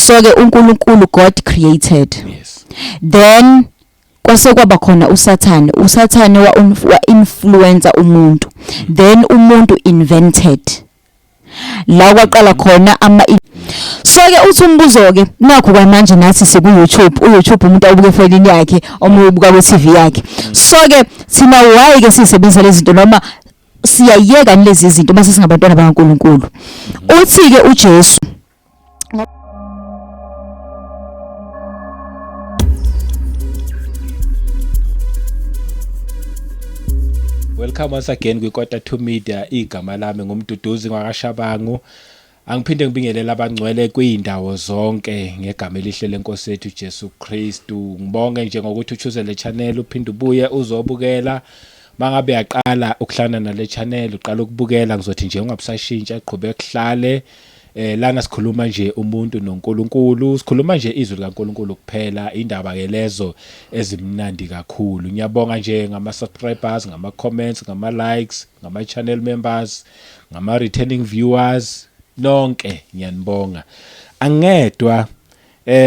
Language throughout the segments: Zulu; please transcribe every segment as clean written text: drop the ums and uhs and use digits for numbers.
So ke uNkulunkulu God created. Yes. Then kwase kwaba khona uSathane wa influencer umuntu. Then umuntu invented. La kwaqala khona so ke uthi umbuzo ke nakho kwamanje nathi siku YouTube umuntu abuke efonini yakhe omunye ubuka ku TV yakhe. So ke thina why ke sisebenzisa lezi zinto noma siyayeka lezi zinto mase singabantwana bakaNkulunkulu. Uthi ke uJesu Welcome once again kwiKota 2 Media. Igama lami ngumduduzi ngakashabangu. Angiphinde ngibingelela abangcwele kwiindawo zonke ngegama elihle lenkosi yethu Jesu Kristu. Ngibonge nje ngokuthi uchoose le channel uphinde ubuye uzobukela. Mangabe yaqala ukuhlana nale channel uqala ukubukela ngizothi nje ungabusashintsha iqhubeke kuhlale. Lana sikhuluma nje umuntu noNkulunkulu, sikhuluma nje izwi likaNkulunkulu kuphela, indaba ke lezo ezimnandi kakhulu. Ngiyabonga nje ngama subscribers, ngama comments, ngama likes, ngama channel members, ngama returning viewers, nonke ngiyanibonga. Angedwa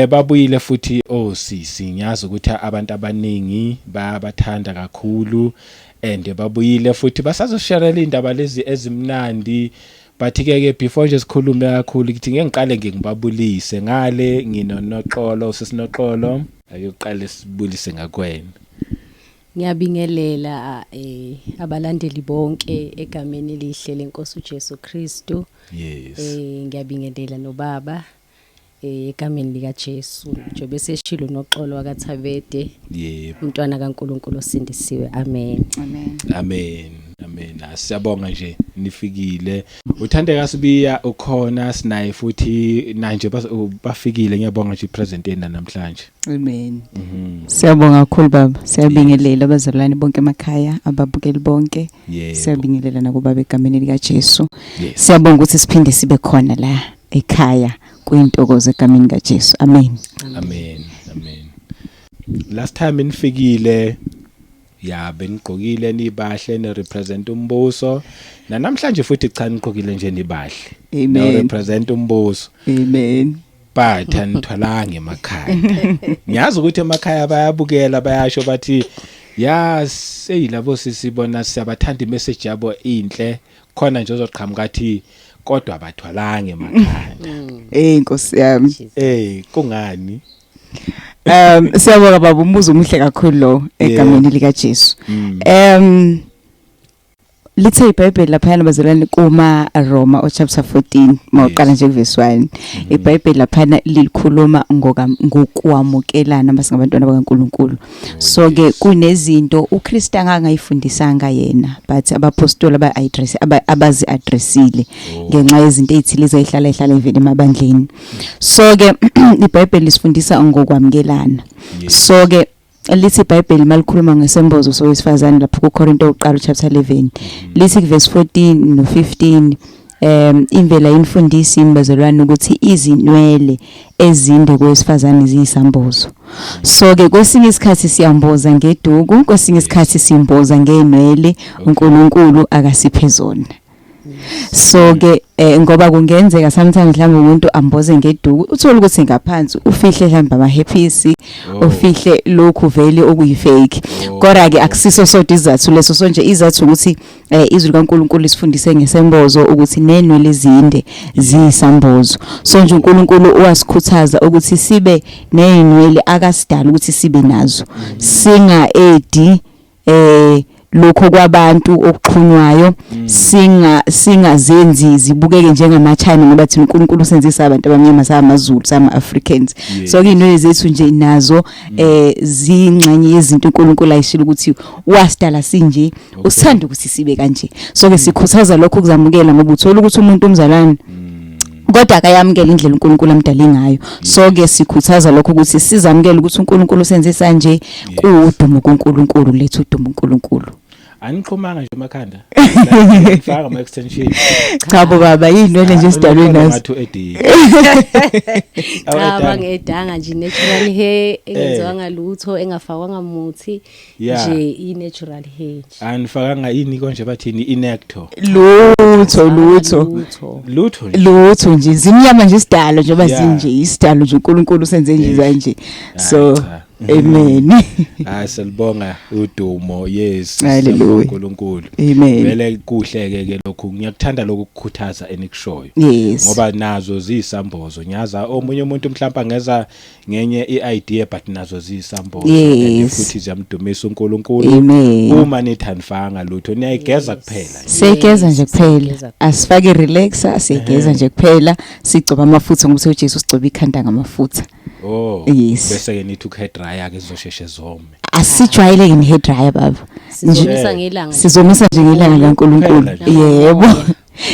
babuyile futhi osisi, ngiyazi ukuthi abantu abaningi bayabathanda kakhulu and babuyile futhi basazosharela indaba lezi ezimnandi. Bathi-ke before nje sikhulume kakhulu ngithi ngiqale ngibabulise ngale nginonoxolo sisinoxolo ayoqala sibulise ngakwena. Ngiyabingelela abalandeli bonke egameni elihle lenkosi uJesu Kristu. Yes. Ngiyabingelela nobaba egameni lika Jesu njobe seshilo noxolo wakaThabede. Yebo. Umntwana kaNkulunkulu osindisiwe. Amen. Amen. Amen. Amen. Siyabonga nje nifikile. Uthandeka sibiya ukhona sinaye futhi manje bafikile ngiyabonga nje present ena namhlanje. Amen. Siyabonga kakhulu baba. Siyabingelela abazalwane bonke emakhaya, ababukeli bonke. Siyabingelela nakuba begameni lika Jesu. Siyabonga ukuthi siphinde sibe khona la ekhaya kuyintokozo egameni lika Jesu. Amen. Amen. Amen. Last time nifikile ya benigqokile nibahle ne represent umbuso namhlanje futhi cha niqhokile nje nibahle no represent umbuso. Amen. But anithwalanga emakhaya. Ngiyazi ukuthi emakhaya bayabukela bayasho bathi ya seyilabo sisibona siyabathanda imessage yabo inhle khona nje ozoqhamuka athi kodwa abathwalanga emakhaya. Inkosi yami. Kungani? Siyabonga baba umbuzo omuhle kakhulu lo egameni lika Jesu. Lithe iBhayibheli lapha nabazalwane kuma Roma chapter 14 mawuqala nje verse 1. iBhayibheli lapha lilikhuluma ngokwamukelana masingabantwana bakaNkulunkulu. So ke kunezinto uKristu angangayifundisanga yena but abapostoli abazi addressile ngenxa yezinto ezithile ezihlala evela emabandleni. So ke iBhayibheli lisifundisa ngokwamukelana. So ke lithi iBhayibheli malikhuluma ngesembozo sowesifazane lapha kuKorinto oqala chapter 11 lithi verse 14 no 15 imvela infundisi imbazalwane ukuthi izinwele ezinde kwesifazane ziyisambozo. So ke kwesinye isikhathi siyamboza ngeduku, kwesinye isikhathi simboza ngenwele uNkulunkulu akasiphe zona. So ke ngoba kungenzeka sometimes mhlawumbe umuntu amboze ngeduku uthola ukuthi ngaphansi ufihle mhlawumbe amahappisi ufihle lokhu vele okuyifake. Kodwa ke akusiso sodwa izathu leso sonje izathu ukuthi izwi likaNkulunkulu lisifundise ngesembozo ukuthi nenwele ezinde ziyisambozo. So nje uNkulunkulu uwasikhuthaza ukuthi sibe nenwele akasidala ukuthi sibe nazo. Singa edi lokho kwabantu okuxhunywayo singazenzi zibukeke njengamachina ngoba thina uNkulunkulu usenzisa abantu abamnyama samaZulu sama-Africans. So ke inwele zethu nje nazo zingxenye yezinto uNkulunkulu ayishilo ukuthi wasidala sinje usithanda ukuthi sibe kanje. So ke sikhuthaza lokho ukuzamukela ngoba uthola ukuthi umuntu umzalwane kodwa akayamukela indlela uNkulunkulu amdale ngayo. So ke sikhuthaza lokho ukuthi sizamukele ukuthi uNkulunkulu usenzisa nje kudumo kuNkulunkulu lethu udumo uNkulunkulu. Aniqhumanga nje emakhanda. Faka ama extension. Cha bo baba yinwele nje sidalwe nazo. Ngathi edi. Cha bangedanga nje natural hair engenziwa ngalutho engafakwa muthi nje i natural hair. Anifakanga ini konje bathini inecto. Lo lutho nje zimnyama nje isidalo njengoba zinje isidalo nje uNkulunkulu senze nje kanje so amen Silibonga udumo yes uNkulunkulu amen vele kuhle ke lokhu ngiyakuthanda lokukhuthaza enikushoyo ngoba nazo ziyisambozo nyaza omunye umuntu mhlawumbe angeza ngenye iidea but nazo ziyisambozo futhi ziyamdumisa uNkulunkulu uma nithandfanga lutho niyayigeza kuphela siyageza nje kuphela asifake relaxer siyageza nje kuphela sigcoba amafutha ngoba uJesu sigcoba ikhanda ngamafutha bese ke nithi hair dryer ke zizosheshe zome asijwayele nge hair dryer baba sizomisa ngelanga sizomisa nje ngelanga kaNkulunkulu yebo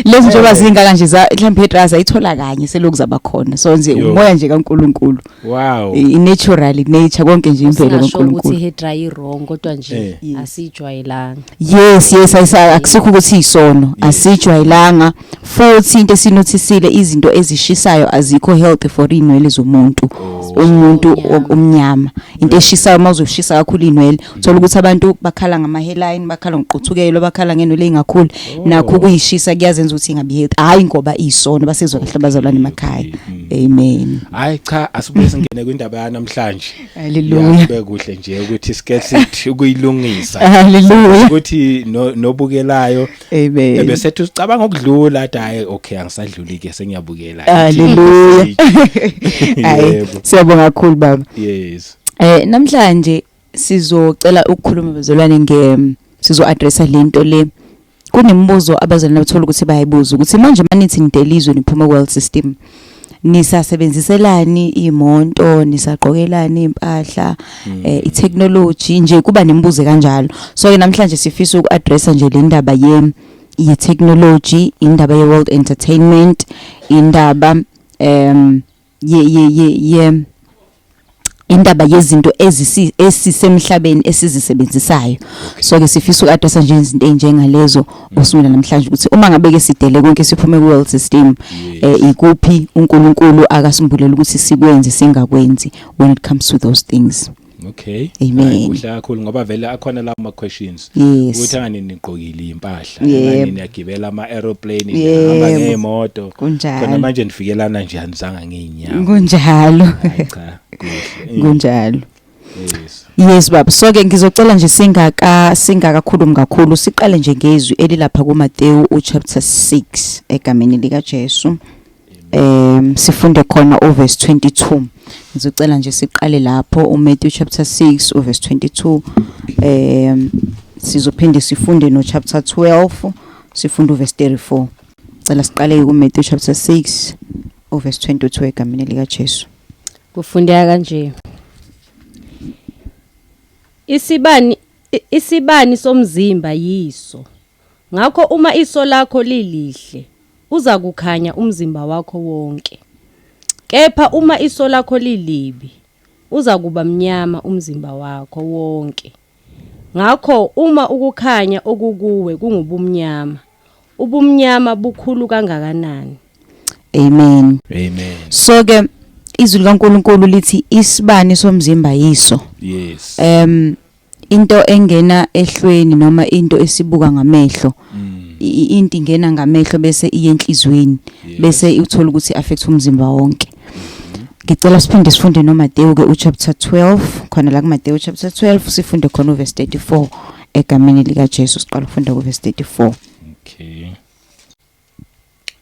lezi njengoba zingaka nje mhlawumbe hair dryer ayithola kanye selokhu zaba khona so nje umoya nje kaNkulunkulu i-natural nature konke nje impilo kaNkulunkulu ukuthi hair dryer wrong kodwa nje asijwayelanga yes akusikho ukuthi isono asijwayelanga futhi into esinothisile izinto ezishisayo azikho healthy for inwele zomuntu umuntu omnyama into eshisayo mawuzoshisa kakhulu inwele uthola ukuthi abantu bakhala ngama hairline bakhala ngoquthukelo bakhala ngenwele engakhulu nakho kuyishisa kuyazenza ukuthi ingabi healthy hayi ngoba isono basezwe kahle bazalwane emakhaya amen hayi cha asibuye singene kwindaba yanamhlanje haleluya kube kuhle nje ukuthi sikethi ukuyilungisa haleluya ukuthi nobukelayo amen ebesethu sicabanga ukudlula hayi okay angisadluli ke sengiyabukela haleluya siyabonga kakhulu baba yes namhlanje sizocela ukukhuluma bezolwane sizo-addressa lento le kunembuzo abazalwane bathola ukuthi bayibuza ukuthi manje manithi nitelizwe niphuma world system nisasebenziselani imonto nisaqokelani impahla i-technology nje kuba nembuzo kanjalo so ke namhlanje sifisa uku-addressa nje le ndaba ye-technology indaba ye-world entertainment indaba indaba yezinto esisemhlabeni esizisebenzisayo so ke sifisa uku-addressa nje izinto enjengalezo osungula namhlanje ukuthi uma ngabe ke sidele konke siphume ku-world system ikuphi uNkulunkulu akasimbulela ukuthi sikwenze singakwenzi when it comes to those things okay amen kuhle kakhulu ngoba vele akhona la ama questions ukuthi ngani niqokile impahla ngani niyagibela ama aeroplane nihamba ngemoto khona manje nifikelana njani zanga ngeenyawo kunjalo cha kuhle kunjalo yes baba so ke ngizocela nje singakakhulumi kakhulu siqale nje ngezwi elilapha kuMateyu chapter 6 egameni lika Jesu sifunde khona verse 22 ngizocela nje siqale lapho uMateyu chapter 6 verse 22 sizophinde sifunde no chapter 12 sifunde verse 34 cela siqale kuMateyu chapter 6 verse 22 egameni lika Jesu kufundeka kanje isibani somzimba yiso ngakho uma iso lakho lilihle uza kukhanya umzimba wakho wonke kepha uma iso lakho lilibi uza kuba mnyama umzimba wakho wonke ngakho uma ukukhanya okukuwe kungubumnyama ubumnyama bukhulu kangakanani amen so ke izwi likaNkulunkulu lithi isibani somzimba yiso yes into engena ehlweni noma into esibuka ngamehlo into ingena ngamehlo bese iyenhlizweni bese uthola ukuthi affect umzimba wonke ngicela siphinde sifunde noMateyu ke chapter 12 khona la kuMateyu chapter 12 sifunde khona verse 34 egameni lika Jesu siqala ukufunda verse 34 okay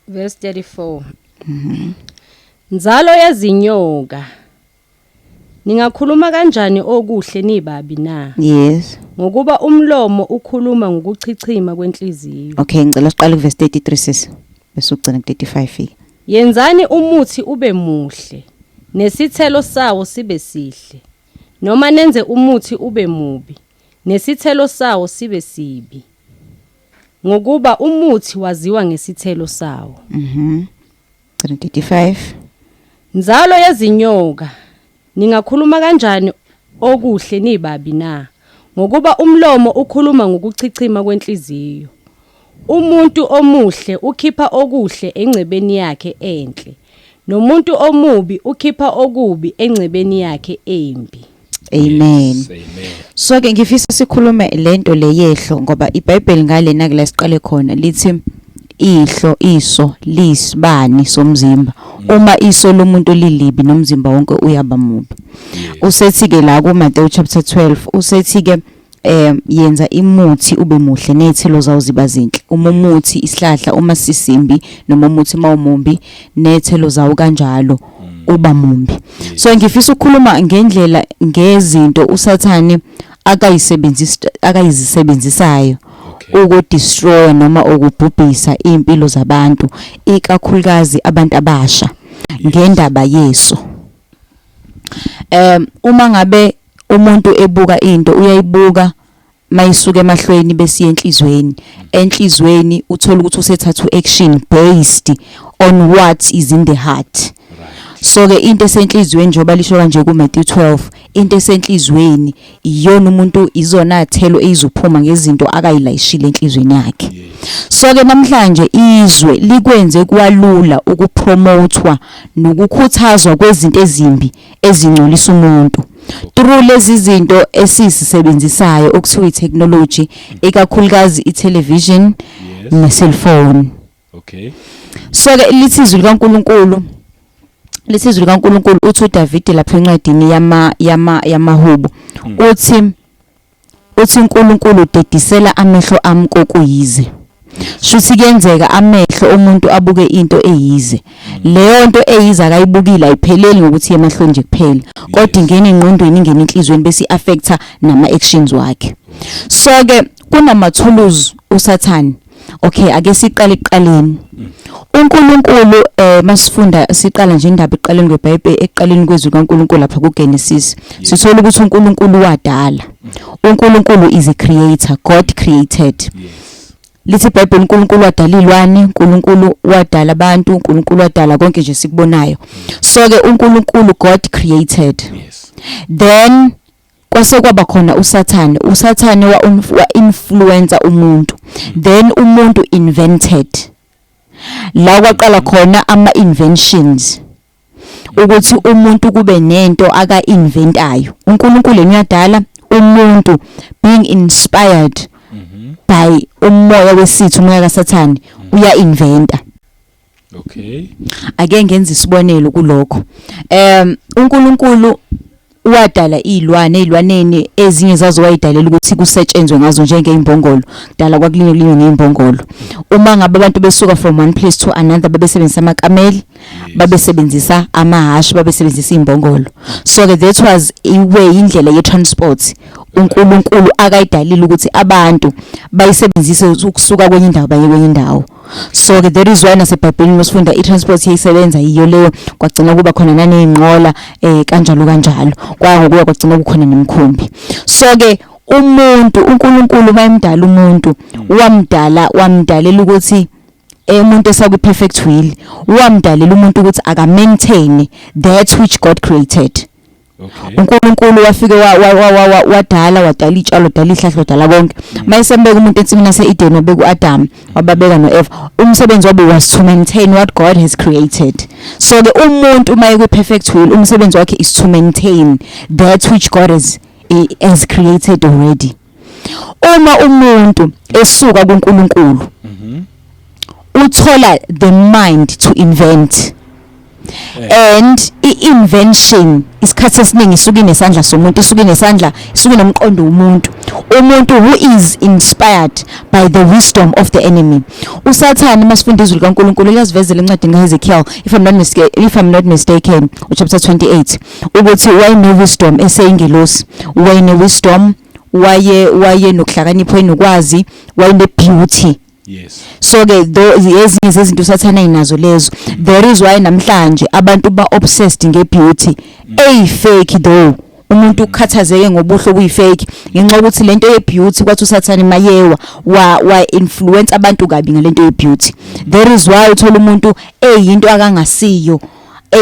verse 34 Nzalo yazinyoka ningakhuluma kanjani okuhle nibabi na yes ngokuba umlomo ukhuluma ngokuchichima kwenhliziyo okay ngicela siqale verse 33 sisi bese ugcina 35 yenzani umuthi ube muhle nesithelo sawo sibe sihle noma nenze umuthi ube mubi nesithelo sawo sibe sibi ngokuba umuthi waziwa ngesithelo sawo 35 Nzalo yazinyoka ningakhuluma kanjani okuhle nibabi na ngokuba umlomo ukhuluma ngokuchichima kwenhliziyo umuntu omuhle ukhipha okuhle engcebeni yakhe enhle nomuntu omubi ukhipha okubi engcebeni yakhe embi amen yes, amen so ke ngifisa sikhulume lento leyehlo ngoba iBhayibheli ngale nakula siqale khona lithi iso lisibani somzimba. Uma iso lomuntu lilibi nomzimba wonke uyaba mubi. Usethi ke la ku Matthew chapter 12 usethi ke yenza imuthi ube muhle nethelo zawo ziba zinhle. Uma umuthi isihlahla uma sisimbi noma umuthi mawumumbi nethelo zawo kanjalo uba mumbi. So ngifisa ukukhuluma ngendlela ngezinto uSathane akayisebenzisayo ukudestroy noma ukubhubhisa impilo zabantu, ikakhulukazi abantu abasha ngendaba yeso. Uma ngabe umuntu ebuka into uyayibuka mayisuka emahlweni bese enhlizweni uthola ukuthi usethathu action based on what is in the heart. So ke into esenhlizweni njengoba lisho kanje ku Matthew 12, into esenhlizweni iyona umuntu izona thelo ezizophuma ngezinto akayilayishile enhlizweni yakhe. So ke namhlanje izwe likwenze kwalula ukupromotewa nokukhuthazwa kwezinto ezimbi ezingcolisa umuntu through lezi zinto esisisebenzisayo okuthiwa itechnology, ikakhulukazi itelevision ne cellphone. Okay. So ke lithizwe likaNkulunkulu uthi uDavid lapha encwadini yamaHubo uthi uNkulunkulu udedisela amehlo ami kokuyize. Shuthi kuyenzeka amehlo omuntu abuke into eyize. Leyo nto eyiza akayibukile ayipheleli ngokuthi emahlweni nje kuphela, kodwa ingena engqondweni ingena enhlizweni bese affecta nama actions wakhe. So ke kunama tools uSathane. Okay, ake siqale ekuqaleni. uNkulunkulu masifunda siqala nje indaba eqaleni kweBhayibheli, eqaleni kwezwi kaNkulunkulu lapha kuGenesis. Sithola ukuthi uNkulunkulu wadala. uNkulunkulu is a creator, God created. Lithi iBhayibheli uNkulunkulu wadala ilwane, uNkulunkulu wadala abantu, uNkulunkulu wadala konke nje sikubonayo. So ke uNkulunkulu God created. Then kwase kwaba khona uSathane wa influencer umuntu. Then umuntu invented. La kwaqala khona ama inventions. Ukuthi umuntu kube nento aka inventayo. uNkulunkulu uyadala, umuntu being inspired by umoya wesithu, umoya kaSathane uya inventa. Okay. Ake ngenza isibonelo kulokho. uNkulunkulu wadala ilwaneni ezinye zazo wayidalela ukuthi kusetshenzwe ngazo njengeimbongolo. Dala kwakulinywe ngeimbongolo. Uma ngabe abantu besuka from one place to another babesebenzisa amakameli, babesebenzisa amahashi, babesebenzisa imbongolo. So that was indlela ye transport. uNkulunkulu akayidalile ukuthi abantu bayisebenzise ukusuka kwenye indawo baye kwenye indawo. So there is why naseBhayibhelini masifunda itransport yayisebenza yiyo leyo, kwagcina kuba khona naneyinqola kanjalo kwangokuya kwagcina kukhona nemkhumbi. So ke uNkulunkulu mayimdala umuntu wamdalela ukuthi umuntu esakwi perfect will, wamdalela umuntu ukuthi aka maintain that which God created. Okay. uNkulunkulu wafike wadala itshalo, wadala ihlahla, wadala konke. Mayesembeka umuntu ensimini yaseEden wabeka uAdam, wababeka noEva. Umsebenzi wabo was to maintain what God has created. So ke umuntu maye ku perfect will, umsebenzi wakhe is to maintain that which God has created already. Uma umuntu esuka kuNkulunkulu uthola the mind to invent. And invention isikhathi esiningi isuka nesandla somuntu, isuka nomqondo womuntu. Umuntu who is inspired by the wisdom of the enemy. uSathane masifunda izwi likaNkulunkulu liyazivezela encwadini kaHezekiel, if I'm not mistaken, chapter 28, ukuthi wayene wisdom eseyingelosi, wayene wisdom, waye nokuhlakanipha, nokwazi, wayene beauty. Yes. So ke ezinye zezinto uSathane ayinazo lezo. There is why namhlanje abantu ba obsessed ngebeauty fake though. Umuntu ukhathazeke ngobuhle obuyifake ngenxa ukuthi lento yebeauty kwathi uSathane mayewa wa influence abantu kabi ngalento yebeauty. There is why uthola umuntu eyinto akangasiyo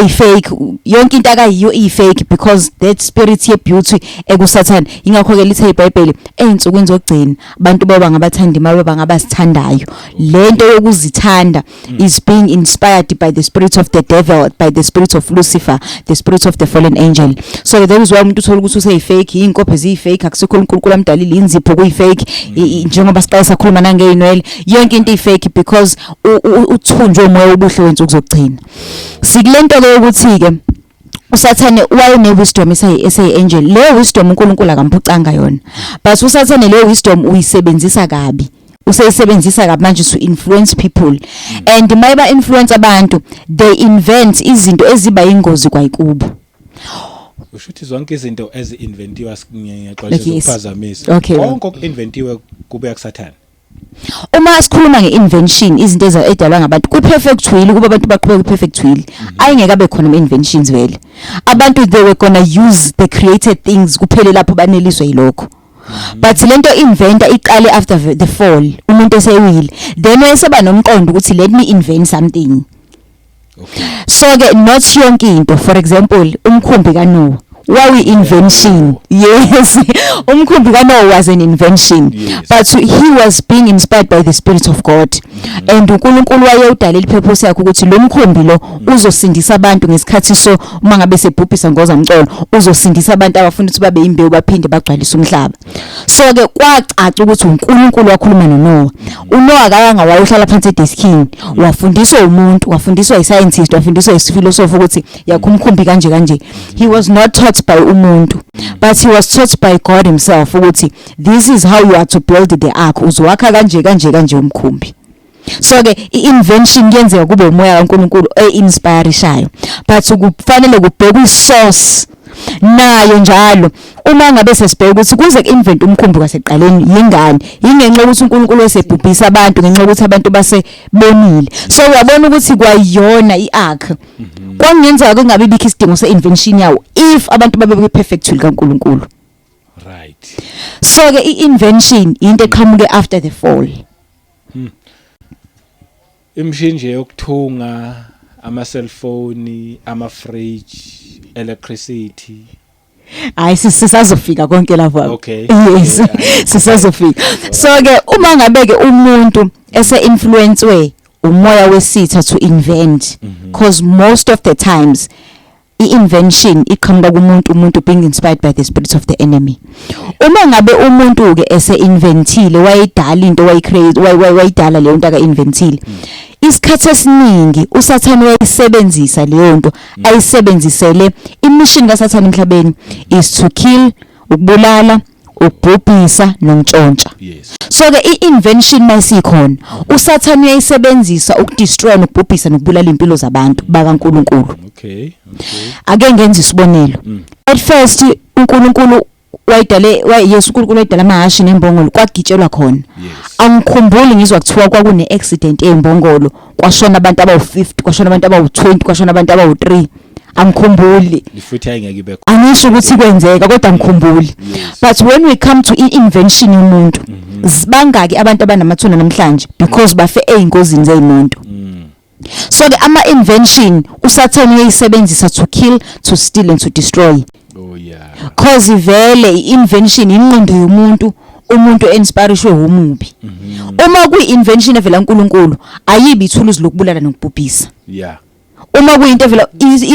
fake yonke into akayiyo fake because that spirit ye beauty ekusathana ingakho ke lithe iBhayibheli einsukwini zokugcina abantu baba ngabathandi baba ngabasithandayo lento yokuzithanda is being inspired by the spirit of the devil, by the spirit of Lucifer, the spirit of the fallen angel. So there is why umuntu uthola ukuthi use fake inkophe ezi fake akusekho uNkulunkulu amdalile inzipho kuyi fake njengoba siqala sakhuluma nangeinwele yonke into fake because uthunjwe umoya obuhle wenzuku zokugcina. Sikulento ke ukuthi ke usathane wayene wisdom esay angel le wisdom uNkulunkulu akamphucanga yona but usathane le wisdom uyisebenzisa kabi usayisebenzisa kabi manje to influence people and mayiba influence abantu they invent izinto eziba ingozi kwayikubo. Ushuthi zonke izinto ezi-inventiwa ngiyaxolisa ukuphazamisa konke okuinventiwe kube yakusathana. Uma sikhuluma ngeinvention izinto ezidalwa ngabantu ku-perfect will kuba abantu baqhubeka ku-perfect will ayengeke abe khona ama-inventions vele abantu they were gonna use the created things kuphele lapho baneliswe yilokho. But lento inventa iqale after the fall umuntu esewile then wayeseba nomqondo ukuthi let me invent something. Okay. So ke not yonke into for example umkhumbi kaNoah invention. Yes. Umkhumbi kaNoah was an invention. Yes. But he was being inspired by the Spirit of God. And uNkulunkulu wayewudalela ipurpose yakhe ukuthi lo mkhumbi lo uzosindisa abantu ngesikhathi so uma ngabe sebhubhisa ngozamcolo uzosindisa abantu abafuna ukuthi babe imbewu baphinde bagcwalise umhlaba. So ke kwacaca ukuthi uNkulunkulu wakhuluma noNoah. uNoah akanga wayohlala phansi edeskini wafundiswa umuntu wafundiswa iscientist wafundiswa isphilosopher ukuthi yakho umkhumbi kanje. He was not taught by umuntu but he was taught by God himself ukuthi this is how you are to build the ark uzwakha kanje umkhumbi. So ke invention yenzeka kube umoya kaNkulunkulu einspirishayo but kufanele kubhekwe isource nayo njalo uma ngabe sesibheka ukuthi kuze ku-invent umkhumbi kwaseqaleni yingane ingenxa ukuthi uNkulunkulu wesebhubhisa abantu ngenxa ukuthi abantu base bonile so uyabona ukuthi kwayona i-ark kwangenzeka kungabe bikho isidingo se-invention yawo if abantu babe perfect will kaNkulunkulu. Right. So ke i-invention into eqhamuke after the fall. Imshini nje yokuthunga ama cellphone ama-fridge electricity Hayi sisazofika konke lapho. Okay. Yes. Sisazofika. So ke uma ngabe ke umuntu ese influencewe umoya wesitha to invent because most of the times i-invention iqhamuka kumuntu being inspired by the spirit of the enemy. Uma ngabe umuntu ke ese inventile wayidala into wayicreate wayidala leyo nto aka inventile isikhathi esiningi uSathane wayisebenzisa leyo nto ayisebenzisele imission kaSathane emhlabeni is to kill ukubulala ukubhubhisa nontshontsha. Yes. So ke i-invention mayisikhona uSathane uyayisebenzisa ukudestroy nokubhubhisa nokubulala impilo zabantu bakaNkulunkulu. Okay. Ake ngenze isibonelo. At first uNkulunkulu Yesu uNkulunkulu wayidala amahashi nembongolo kwagitshelwa khona. Angikhumbuli ngizwa kuthiwa kwakune accident ezimbongolo kwashona abantu abawu50 kwashona abantu abawu20 kwashona abantu abawu3 angikhumbuli. Futhi ayengeke ibe Angisho ukuthi kwenzeka kodwa angikhumbuli. But when we come to invention yomuntu zibangaki abantu abanamathuna namhlanje because bafe ezingozini zezimonto. So the ama-invention uSathane uyayisebenzisa to kill, to steal and to destroy. Oh yeah. Cause vele i-invention ingqondo yomuntu umuntu inspirishwe umubi. Uma kuyi-invention evela uNkulunkulu ayibi ithuluzi lokubulala nokubhubhisa. Yeah. Uma kuyinto evela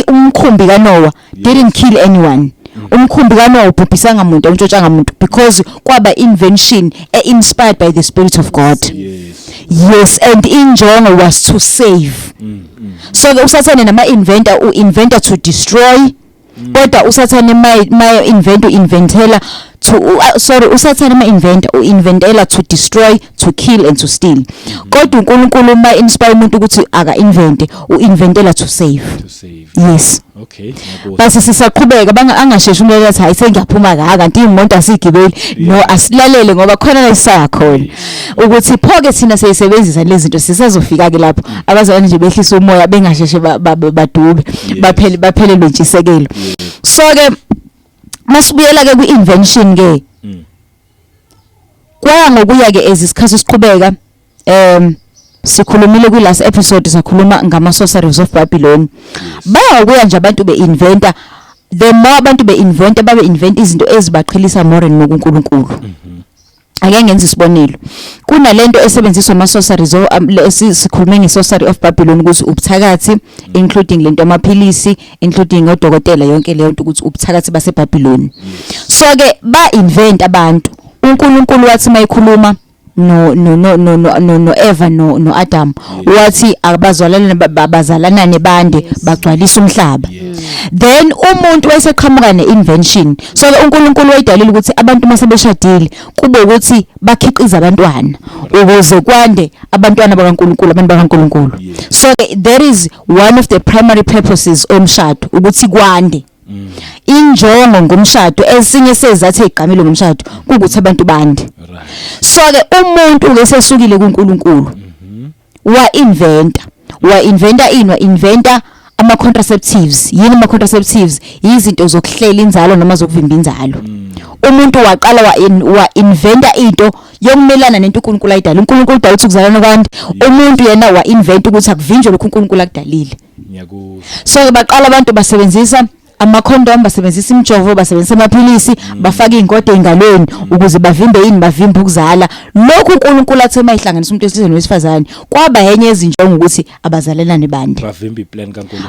umkhumbi kaNoah didn't kill anyone. Umkhumbi kaNoah ubhubhisanga umuntu untshontsha umuntu because kwaba invention inspired by the spirit of God. Yes, and injongo was to save. So ke uSathane nama-inventer u-inventer to destroy kodwa uSathane inventela to uSathane ma-inventer u-inventela to destroy, to kill and to steal. Kodwa uNkulunkulu ma-inspire umuntu ukuthi aka-invente u-inventela to save. Yes. Okay. Base sisaqhubeka angasheshi umuntu ethi hayi sengiyaphuma kanti imonto asigibeli no asilalele ngoba khona la isakhona ukuthi phoke thina siyisebenzisa lezi zinto sisazofika ke lapho abazalwane nje behlisa umoya bengasheshe badube baphelelwe intshisekelo. So ke masibuyela ke kwi-invention ke kwaya ngokuya ke ezisikhathi siqhubeka sikhulumile kwi last episode sakhuluma ngama sorceries of Babylon. Bayakuya nje abantu be-inventa, the more abantu be-inventa babe-inventa izinto ezibaqhelisa more and more kuNkulunkulu. Ake ngenza isibonelo. Kunalento esebenziswa ama sorceries sikhulume nge-sorcery of Babylon ukuthi ubuthakathi, including lento amaphilisi, including odokotela, yonke leyo nto ukuthi ubuthakathi baseBabylon. So ke ba-invent abantu. uNkulunkulu wathi mayikhuluma no Eva no Adam wathi abazalanane bande bagcwalisa umhlaba. Then umuntu wayeseqhamuka ne-invention. So ke uNkulunkulu wayidalile ukuthi abantu masebeshadile kube ukuthi bakhiqiza abantwana ukuze kwande abantwana bakaNkulunkulu, abantu bakaNkulunkulu. So there is one of the primary purposes omshado ukuthi kwande. Injongo ngomshado esinye sezathu eziqamile ngomshado ukuthi abantu bande. So ke umuntu lesesukile kuNkulunkulu wa inventa ama contraceptives. Yini ama contraceptives? Izinto zokuhlela inzalo noma zokuvimba inzalo. Umuntu waqala wa inventa into yokumelana nento uNkulunkulu ayidala. uNkulunkulu udala ukuthi kuzalana kwande. Umuntu yena wa invent ukuthi akuvinjwe lokho uNkulunkulu akudalile. So ke baqala abantu basebenzisa ama-condom, basebenzisa imjovo, basebenzisa amaphilisi, bafaka iy'nkodo ey'ngalweni ukuze bavimbe ukuzala. Lokhu uNkulunkulu athe mayihlanganisa umuntu wesilisa nowesifazane kwaba yenye yezinjongo ukuthi abazalelane bande.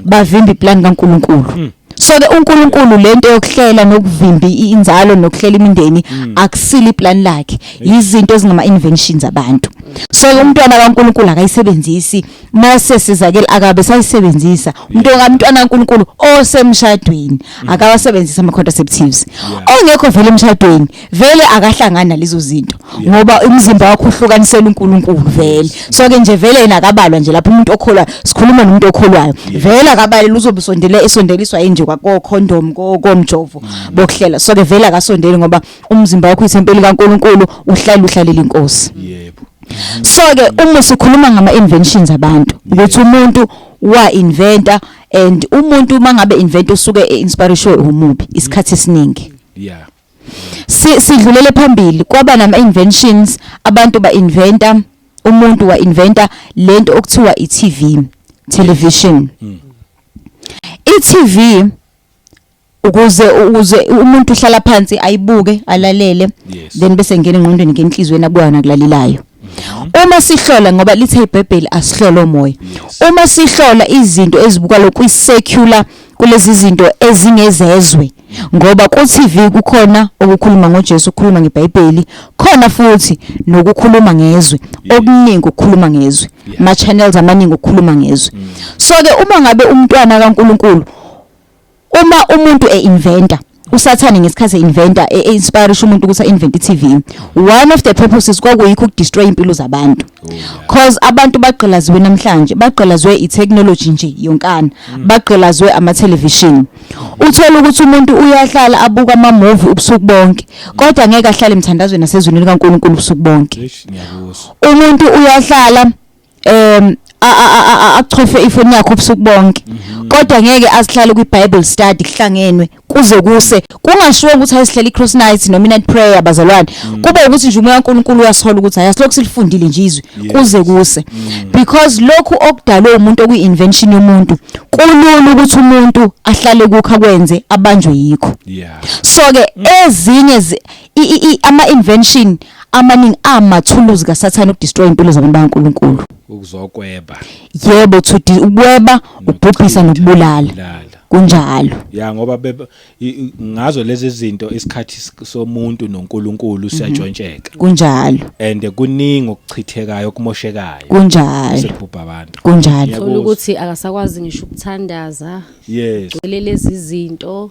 Bavimbe iplan kaNkulunkulu. So ke uNkulunkulu lento yokuhlela nokuvimba inzalo nokuhlela imindeni akusile iplan lakhe. Izinto ezingama inventions abantu. So umntwana kaNkulunkulu akayisebenzisi mase sizakele akabe sayisebenzisa. Umntwana kaNkulunkulu osemshadweni akawasebenzisa ama contraceptives. Ongekho vele emshadweni vele akahlangana lezo zinto ngoba umzimba wakho uhlukanisela uNkulunkulu vele. So ke nje vele yena akabalwa nje lapho umuntu okholwa, sikhuluma nomuntu okholwayo. Vele akabalele uzobe esondeliswa inje kwa condom komjovo bokuhlela. So ke vele akasondeli ngoba umzimba wakho uyithempeli kaNkulunkulu uhlalela inkosi. Yebo. So ke uma sikhuluma ngama inventions abantu ukuthi umuntu wa inventa and umuntu mangabe invent usuke inspiration umubi isikhathi esiningi. Yeah. Sidlulele phambili kwaba nama inventions abantu ba inventa, umuntu wa inventa lento okuthiwa iTV, television. iTV ukuze umuntu uhlala phansi ayibuke alalele then bese ngene engqondweni ngenhlizweni abuya nakulalelayo. Uma sihlola ngoba lithe iBhayibheli asihlola umoya. Uma sihlola izinto ezibuka lokhu secular kulezi zinto ezingezezwe ngoba ku TV kukhona ukukhuluma ngoJesu, ukukhuluma ngeBhayibheli, khona futhi nokukhuluma ngezwe, okuningi ukukhuluma ngezwe, ma channels amaningi ukukhuluma ngezwe. So ke uma ngabe umntwana kaNkulunkulu uma umuntu inventa usathane ngesikhathi inventa inspire umuntu ukuthi invent iTV, one of the purposes kwakuyikho ukudestroy impilo zabantu cause abantu baqhelaziwe namhlanje, baqhelazwe itechnology nje yonkana, baqhelazwe ama television. Uthola ukuthi umuntu uyahlala abuka ama movie ubusuku bonke kodwa ngeke ahlale emthandazweni nasezweni likaNkulunkulu ubusuku bonke. Umuntu uyahlala achofe ifoni yakhe ubusuku bonke kodwa ngeke asihlale kwiBible study kuhlangenwe kuze kuse kungashiwo ukuthi ayisihlele iCross night no midnight prayer bazalwane, kube ukuthi nje umoya kaNkulunkulu uyasola ukuthi ayasilokhu silifundile nje izwi kuze kuse, because lokhu okudalwe umuntu okuyi-invention yomuntu kulula ukuthi umuntu ahlale kukho kwenze abanjwe yikho. So ke ezinye ama-invention amaningi amathuluzi kaSathane ukudestroy impilo zabantu bakaNkulunkulu. Ukuzokweba. Yebo, ukweba, ubhubhisa nokubulala. Kunjalo. Ya ngoba ngazo lezi zinto isikhathi somuntu noNkulunkulu siyajontsheka. Kunjalo. And kuningi okuchithekayo okumoshekayo. Kunjalo. Sebhubha abantu. Kunjalo. Ukuthi akasakwazi ngisho ukuthandaza. Yes. Gcwele lezi zinto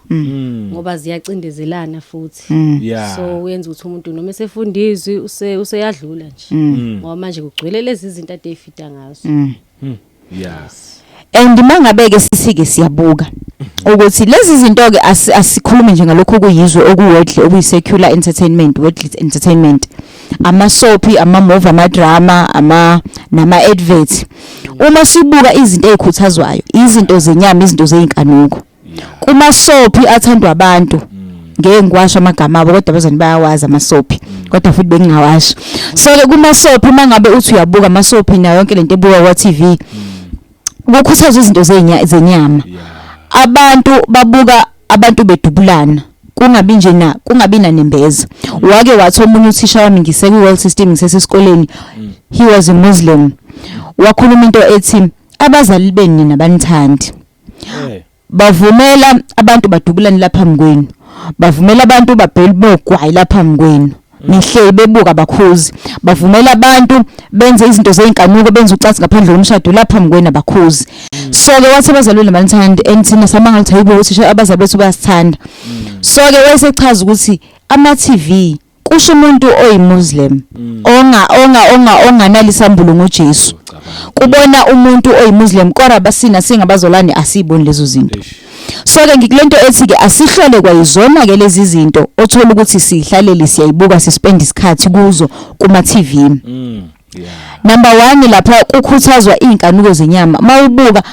ngoba ziyacindezelana futhi. So uyenza ukuthi umuntu noma esefundizwe useyadlula nje. Ngoba manje kugcwele lezi zinto ade efita ngazo. Yes. And mangabeke sisike siyabuka ukuthi lezi zinto ke asikhulume nje ngalokho kuyizwe okuwedle okuyisecular entertainment, worldly entertainment, ama soapy, ama movie, ama drama, nama adverts. Uma sibuka izinto ezikhuthazwayo, izinto zenyama, izinto zeinkanuko, kuma soapy athandwa abantu ngeke ngiwasha amagama abo kodwa bazani bayawazi amasophi kodwa futhi bengingawasha. So ke kuma soaphi mangabe uthi uyabuka amasophi nayo yonke lento ebuka kwa TV ukukhuthazwa izinto zenyama. Abantu babuka abantu bedubulana kungabi nembeza. Wake wathi omunye uthisha wami ngise ku world system ngisesesikoleni, he was a Muslim, wakhuluma into ethi abazali beni nabanithandi bavumela abantu badubulane lapha mkwenu, bavumela abantu babheli bogwayi lapha mkwenu, nihleli bebuka abakhuzi, bavumela abantu benze izinto zeinkanuko, benze ucathi ngaphandle komshado lapha mkwenu abakhuzi. So ke wathi abazali nabanithandi enthina samanga lithayibo ukuthi abazali bethu bayasithanda. So ke wayesechaza ukuthi ama TV kusho umuntu oyimuslim onganali sambulo ngoJesu, kubona umuntu oyimuslim kodwa basina singabazolwane asiboni lezo zinto. So ke ngikulento ethi ke asihlole kwayizona ke lezi zinto othola ukuthi sihlalele siyayibuka sispend isikhathi kuzo kuma TV. Number 1 lapha ukukhuthazwa inkanuko zenyama. Mawubuka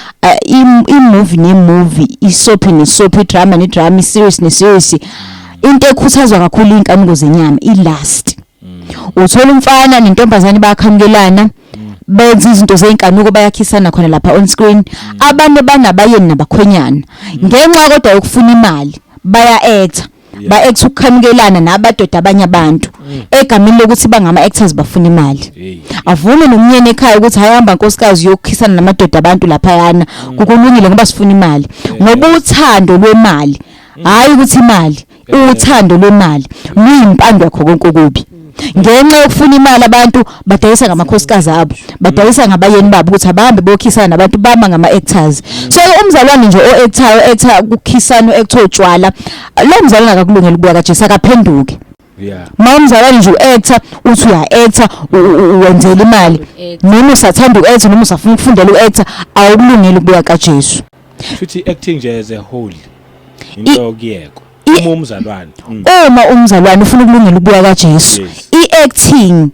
imovie nemovie, isoapy nesoapy, idrama nedrama, iseries neseries, into ekhuthazwa kakhulu inkanuko zenyama ilust. Uthola umfana nentombazane bayakhamukelana benza izinto zeinkanuko bayakhisana khona lapha on screen. Abanye banabayeni nabakhwenyana ngenxa kodwa yokufuna imali baya-acta ba-acta ukukhamukelana nabadoda abanye abantu egameni lokuthi bangama actors bafuna imali. Avume nomnyene ekhaya ukuthi hayamba nkosikazi yokukhisana namadoda abantu lapha yana kukulungile ngoba sifuna imali, ngoba uthando lwemali hayi ukuthi imali, uthando lwemali luyimpando yakho konke okubi. Ngenxa yokufuna imali abantu badayisa ngamakhosikazi abo, badayisa ngabayeni babo ukuthi abahambe bokhisana nabantu bama ngama-actors. So umzalwane nje o-actor kukhisana o-actor otshwala, lo mzalwane akakulungela ukubuka kaJesu akaphenduke. Umzalwane nje u-actor uthi uya-actor wenzela imali, noma usathanda u-actor noma usafuna ukufundela u-actor awukulungela ukubuka kaJesu. Futhi acting nje as a whole into okuyekho umzalwane uma umzalwane ufuna ukulungela ukubuka kaJesu, i-acting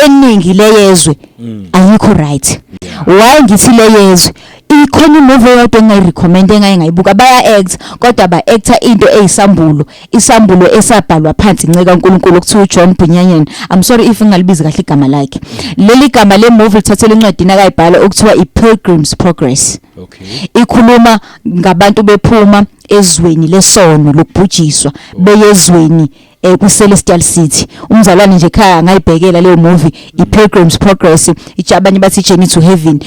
eningi leyezwe ayikho right. Why ngithi leyezwe? Ikhona imovie yodwa engayirecommend engayibuka, baya-act kodwa ba-acta into eyisambulo, isambulo esabhalwa phansi inceka kaNkulunkulu okuthiwa uJohn Bunyanyan. I'm sorry if ngalibizi kahle igama lakhe. Leli gama le movie lithathele encwadini akayibhala okuthiwa iPilgrim's Progress. Ikhuluma ngabantu bephuma ezweni lesono lokubhujiswa beyezweni ku-Celestial City. Umzalwane nje ekhaya angayibhekela leyo movie iPilgrim's Progress, abanye bathi Journey to Heaven,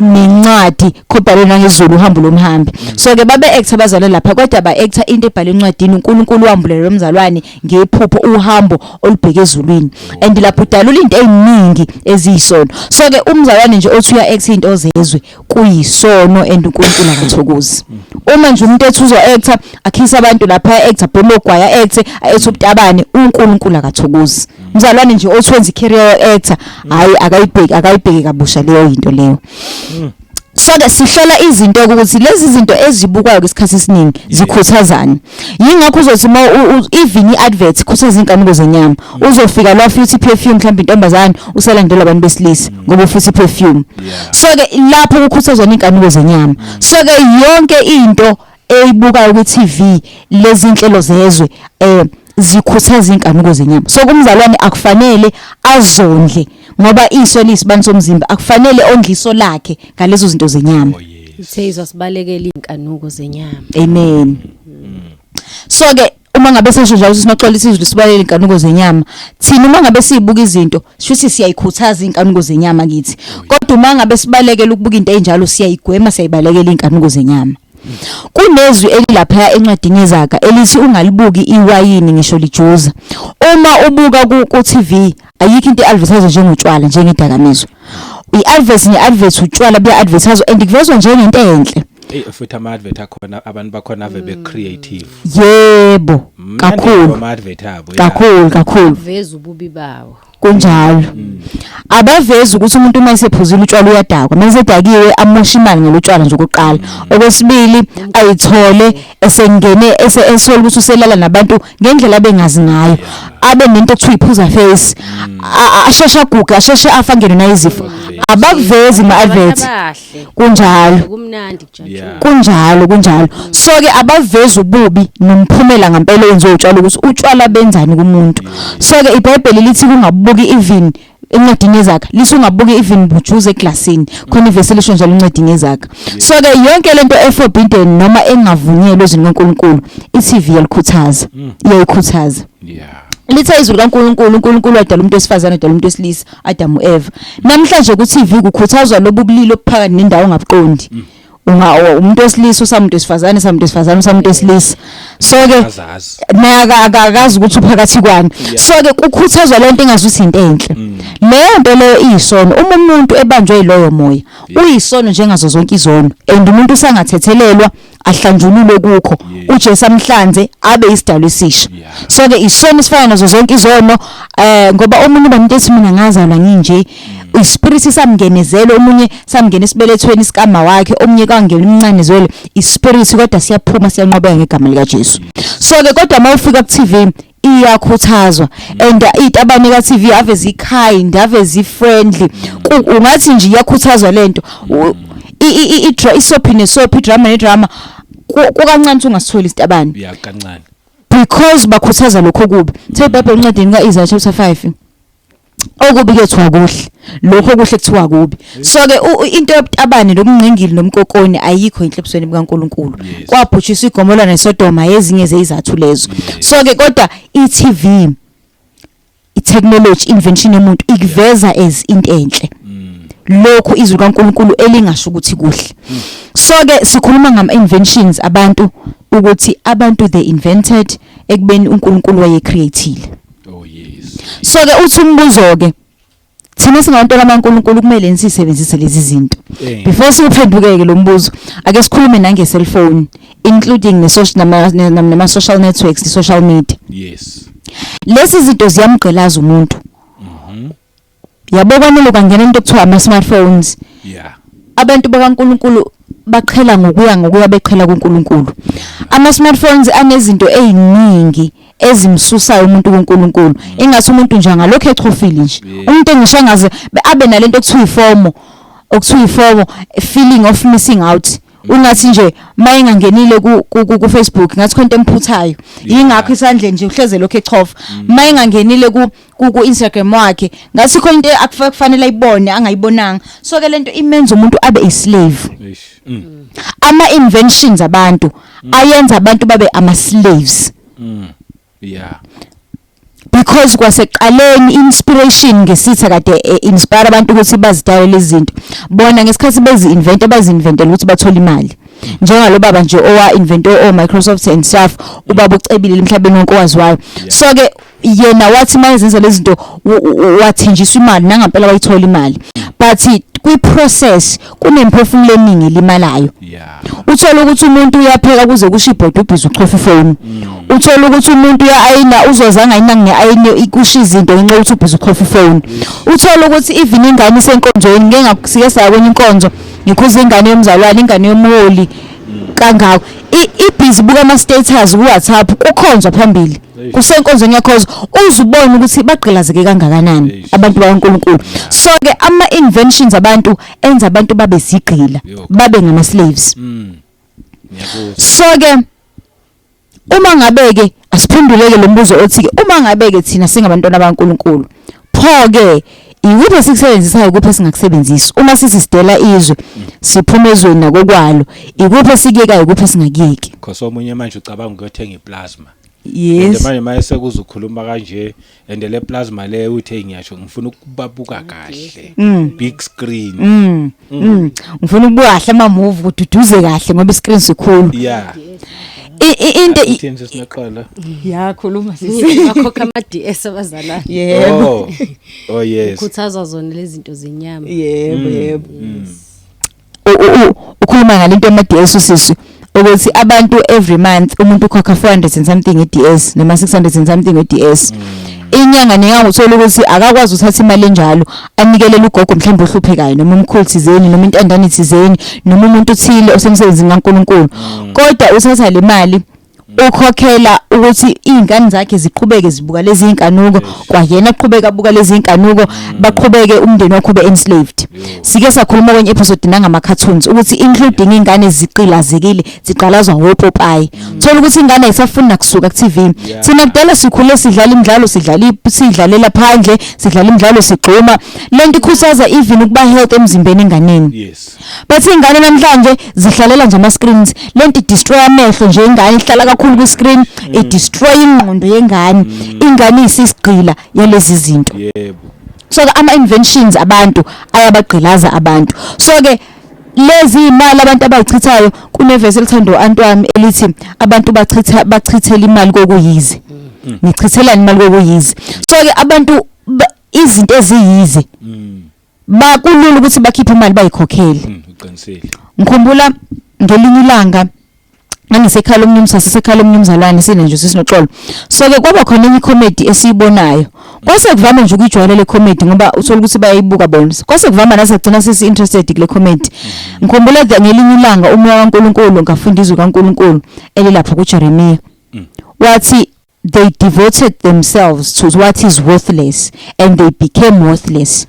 nencwadi khobhalwe nangezulu uhambo lomhambi. So ke babe-acta abazalwane lapha kodwa ba-acta into ebhalwe encwadini uNkulunkulu wambulela lo mzalwane ngephupho uhambo olubheke ezulwini, and lapho udalula into eziningi eziyisono. So ke umzalwane nje othi uya-acta into zezwe kuyisono and uNkulunkulu akathokozi. Uma nje umuntu ethi uzo-acta akhisa abantu lapha acta bomogwaya acte ayethi ubutabane uNkulunkulu akathokozi. Umzalwane nje othi wenza i-career actor hayi akayibheki kabusha leyo into leyo. So ke sihlola izinto ukuthi lezi zinto ezibukwayo ngesikhathi esiningi zikhuthazana. Yingakho uzothi even i-advert ikhuthaza inkanuko zenyama, uzofika la futhi perfume mhlawumbe intombazane usalandela abantu besilisa ngoba futhi perfume. So ke lapho ukukhuthazwa inkanuko zenyama. So ke yonke into eyibukayo ku-TV lezi inhlelo zezwe zikhuthaza inkanuko zenyama. So kumzalwane akufanele azondle ngoba iso lisibani somzimba, akufanele ondliso lakhe ngalezo zinto zenyama. Siyizwa sibalekele inkanuko zenyama. Amen. So ke uma ngabe sesho njalo sinoxola isizwe sibalekele inkanuko zenyama, thina uma ngabe siyibuka izinto shuthi siyayikhuthaza inkanuko zenyama kithi, kodwa uma ngabe sibalekele ukubuka into enjalo siyayigwema, siyayibalekela inkanuko zenyama. Kunezwi elilapha encwadini yeZaga elithi ungalibuki iwayini ngisho lijuza. Uma ubuka ku TV ayikho into eadvertise njengotshwala njengedakamizwa. I-advert utshwala buya-advertise and kuvezwa njengento enhle. Futhi ama-advert akhona abantu bakhona ave be-creative. Yebo, kakhulu. Ama-advert abo. Kakhulu. Veza ububi bawo. Kunjalo. abavezi ukuthi umuntu uma esephuzile utshwala uyadakwa mase edakiwe amosha imali ngelutshwala nje ukuqala okwesibili ayithole esengene esola ukuthi uselala nabantu ngendlela abengazi ngayo abe nento ekuthiwa iphuza face ashesha guga ashesha afangene na izifo abavezi ma-advert kunjalo so ke abavezi ububi nomphumela ngempela wenziwe utshwala ukuthi utshwala benzani kumuntu so ke iBhayibheli lithi kungabuki even encwadini ezakhe lithi ungabuki even bujuze eglasini khona ivesi lisho njalo encwadini ezakhe so ke yonke lento eforbidden noma engavunyelwe ezweni kaNkulunkulu iTV yalikhuthaza iyayikhuthaza lithe izwi kaNkulunkulu wadala umuntu wesifazane wadala umuntu wesilisa Adam uEva namhlanje ku TV kukhuthazwa lobu bulilo obuphakathi nendawo ongabuqondi umuntu wesilisa usamuntu wesifazane usamuntu wesilisa so ke akazi ukuthi uphakathi kwani so ke kukhuthazwa lento engazuthi into enhle leyo nto leyo iyisono uma umuntu ebanjwe yiloyo moya uyisono njengazo zonke izono and umuntu usangathethelelwa ahlanjululwe kukho uJesu amhlanze abe isidalwa esisha so ke isono sifana nazo zonke izono ngoba omunye umuntu ethi mina ngazalwa nginje ispirit samngenezela omunye samngena esibelethweni isikama wakhe omunye kangena umncanezele ispirit kodwa siyaphuma siyanqobeka ngegama lika Jesu so ke kodwa mawufika ku TV iyakhuthazwa and itabane ka TV ave zikind ave zifriendly ungathi nje iyakhuthazwa lento isophi nesophi idrama nedrama kukancane ungasitholi isitabane kancane because bakhuthaza lokho kubi seBhayibheli encwadini kaIsaiah chapter 5 okubi kethiwa kuhle lokho kuhle kuthiwa kubi so ke into yobutabane nobungqingili nomkokoni ayikho enhlebisweni bikaNkulunkulu kwabhujiswa igomolwa neSodoma ezinye zezizathu lezo so ke kodwa iTV itechnology invention yomuntu ikuveza as into enhle lokho izwi kaNkulunkulu elingasho ukuthi kuhle so ke sikhuluma ngama inventions abantu ukuthi abantu they invented ekubeni uNkulunkulu wayecreateile so ke uthi umbuzo ke thina singabantu bakaNkulunkulu kumele nisisebenzise lezi zinto before sikuphendukeke lo mbuzo ake sikhulume nange cellphone including nama social networks the social media lezi zinto ziyamgqilaza umuntu yabo kwanele kangena into ekuthiwa ama smartphones abantu bakaNkulunkulu baqhela ngokuya beqhela kuNkulunkulu ama smartphones anezinto eziningi ezimsusayo umuntu kuNkulunkulu ingathi umuntu nje ngalokho echofile nje umuntu engisho ngaze abe nalento ekuthiwa ifomo feeling of missing out ungathi nje mayingangenile ku Facebook ngathi konke emphuthayo ingakho isandleni nje uhleze lokho echofa mayingangenile ku Instagram wakhe ngathi khona into akufanele ayibone angayibonanga so ke lento imenza umuntu abe a slave ama inventions abantu ayenza abantu babe ama slaves because kwaseqaleni inspiration ngesitha kade inspire abantu ukuthi bazidalele izinto bona ngesikhathi bazi-inventela ukuthi bathole imali njengalo baba nje owa invento Microsoft and stuff ubaba ucebile emhlabeni wonke owaziwayo so ke yena wathi mayezenza lezi zinto wathenjiswa imali nangampela wayithola imali but kwi-process kunemphefumulo eminingi elimalayo uthola ukuthi umuntu uyapheka kuze kusho ibhodi ubhizi uchofa ifoni uthola ukuthi umuntu ayina uzozanga ayina ngeayini kusho izinto ngenxa ukuthi ubhizi uchofa ifoni uthola ukuthi even ingane isenkonzweni ngeke ngakusike saya kwenye inkonzo ngikhuza ingane yomzalwane ingane yomuholi kangako ibhizi buka ama status ku WhatsApp ukhonzwa phambili kusenkonzweni yakho uzubona ukuthi bagqilazeke kangakanani abantu bakaNkulunkulu so ke ama inventions abantu enza abantu babe zigqila babe ngama slaves so ke uma ngabe ke asiphenduleke lo mbuzo othi ke uma ngabe ke thina singabantwana bakaNkulunkulu pho ke ikuphi sikusebenzisayo ikuphi singakusebenzisi uma sisidela izwe siphuma ezweni nakokwalo ikuphi sikiyeka ikuphi singakiyeki because omunye manje ucabanga ukuyothenga iplasma yes manje mayese kuzokhuluma kanje and le plasma le uthe ngiyasho ngifuna ukubabuka kahle big screen ngifuna ukubuka kahle ama movie kududuze kahle ngoba iscreen sikhulu into ithenze sinaqala khuluma sisi bakhokha ama DS abazalana yebo oh yes ukhuthazwa zona lezi zinto zenyama yebo ukhuluma ngalento ama DS usisi ukuthi abantu every month umuntu ukhokha 400 and something e DS noma 600 and something e DS inyanga nenganguthola ukuthi akakwazi uthatha imali enjalo anikelela ugogo mhlawumbe ohluphekayo noma umkhulu thizeni noma intandane thizeni noma umuntu uthile osemsebenzini kaNkulunkulu kodwa uthatha le mali ukhokhela ukuthi izingane zakhe ziqhubeke zibuka lezi inkanuko kwayena aqhubeka abuka lezi inkanuko baqhubeke umndeni wakhe ube enslaved. Sike sakhuluma kwenye episode nangama cartoons ukuthi including ingane ziqilazekile ziqalazwa wopopayi thola ukuthi ingane ayisafuni nakusuka ku TV. Thina kudala sikhule sidlala imidlalo sidlalela phandle sidlala imidlalo sigxuma lento ikhuthaza even ukuba health emzimbeni enganeni. But ingane namhlanje zihlalela nje ama screens lento destroy amehlo nje ingane ihlala kakhulu ku screen destroy ingqondo yengane ingane isisigqila yalezi zinto. So ke ama inventions abantu ayabagqilaza abantu. So ke lezi imali abantu abayichithayo kunevesi elithando Antwami elithi abantu bachithela imali kokuyize. Nichithelani imali kokuyize. So ke abantu izinto eziyize bakulula ukuthi bakhiphe imali bayikhokhele. Uqinisele. Ngikhumbula ngelinye ilanga nangisekhala umnumzalwane sine nje sisinoxolo. So ke kwaba khona enye comedy esiyibonayo. Kwase kuvama nje ukujwayela le comedy ngoba uthola ukuthi bayayibuka bona. Kwase kuvama nasegcina sisi interested kule comedy. Ngikhumbula ngelinye ilanga umoya kaNkulunkulu ngafunda izwi kaNkulunkulu elilapha kuJeremiya. Wathi they devoted themselves to what is worthless and they became worthless.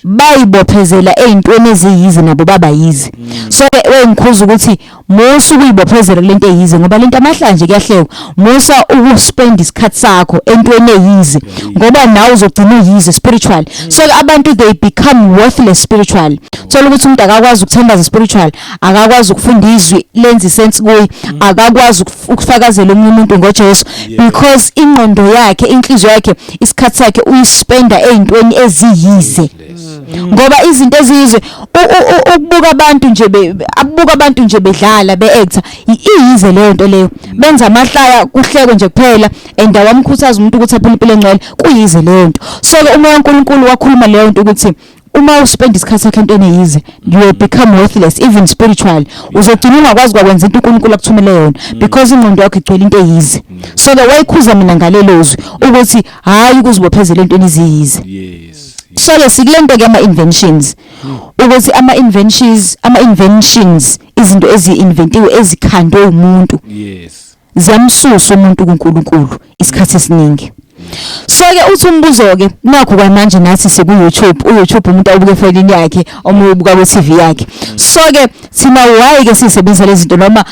Bayibophezela ezintweni eziyize nabo baba yize. So wengikhuza ukuthi musa ukuyibophezela lento eyize ngoba lento amahlanje kuyahleka. Musa ukuspend isikhathi sakho entweni eyize ngoba nawe uzogcina uyize spiritual. So abantu they become worthless spiritual. Thola ukuthi umuntu akakwazi ukuthandaza spiritual, akakwazi ukufunda izwi lenze sense kuyi, akakwazi ukufakazela umuntu ngoJesu because ingqondo yakhe inhliziyo yakhe isikhathi sakhe uyispenda ezintweni eziyize. Ngoba izinto ezizwe ukubuka abantu nje bedlala beactor iyize leyo nto leyo benza amahlaya kuhleko nje kuphela and awamkhuthaza umuntu ukuthi aphile impilo engcwele kuyize leyo nto. So ke umoya kaNkulunkulu wakhuluma leyo nto ukuthi uma uspend isikhathi sakho entweni eyize you will become worthless even spiritual. Uzogcina ungakwazi ukwenza into uNkulunkulu akuthumele yona because ingqondo yakho igcwele into eyize. So the wayikhuza mina ngalelozwi ukuthi hayi ukuzibophezela entweni eziyize. So lesilento ke ama inventions ukuthi ama inventions izinto ezi-inventiwe ezikhandwe umuntu zamsusa umuntu kuNkulunkulu isikhathi esiningi. So ke uthi umbuzo ke nakho kwamanje nathi siku YouTube umuntu abuke efonini yakhe omunye ubuka ku TV yakhe. So ke sina why ke sisebenzisa lezi zinto noma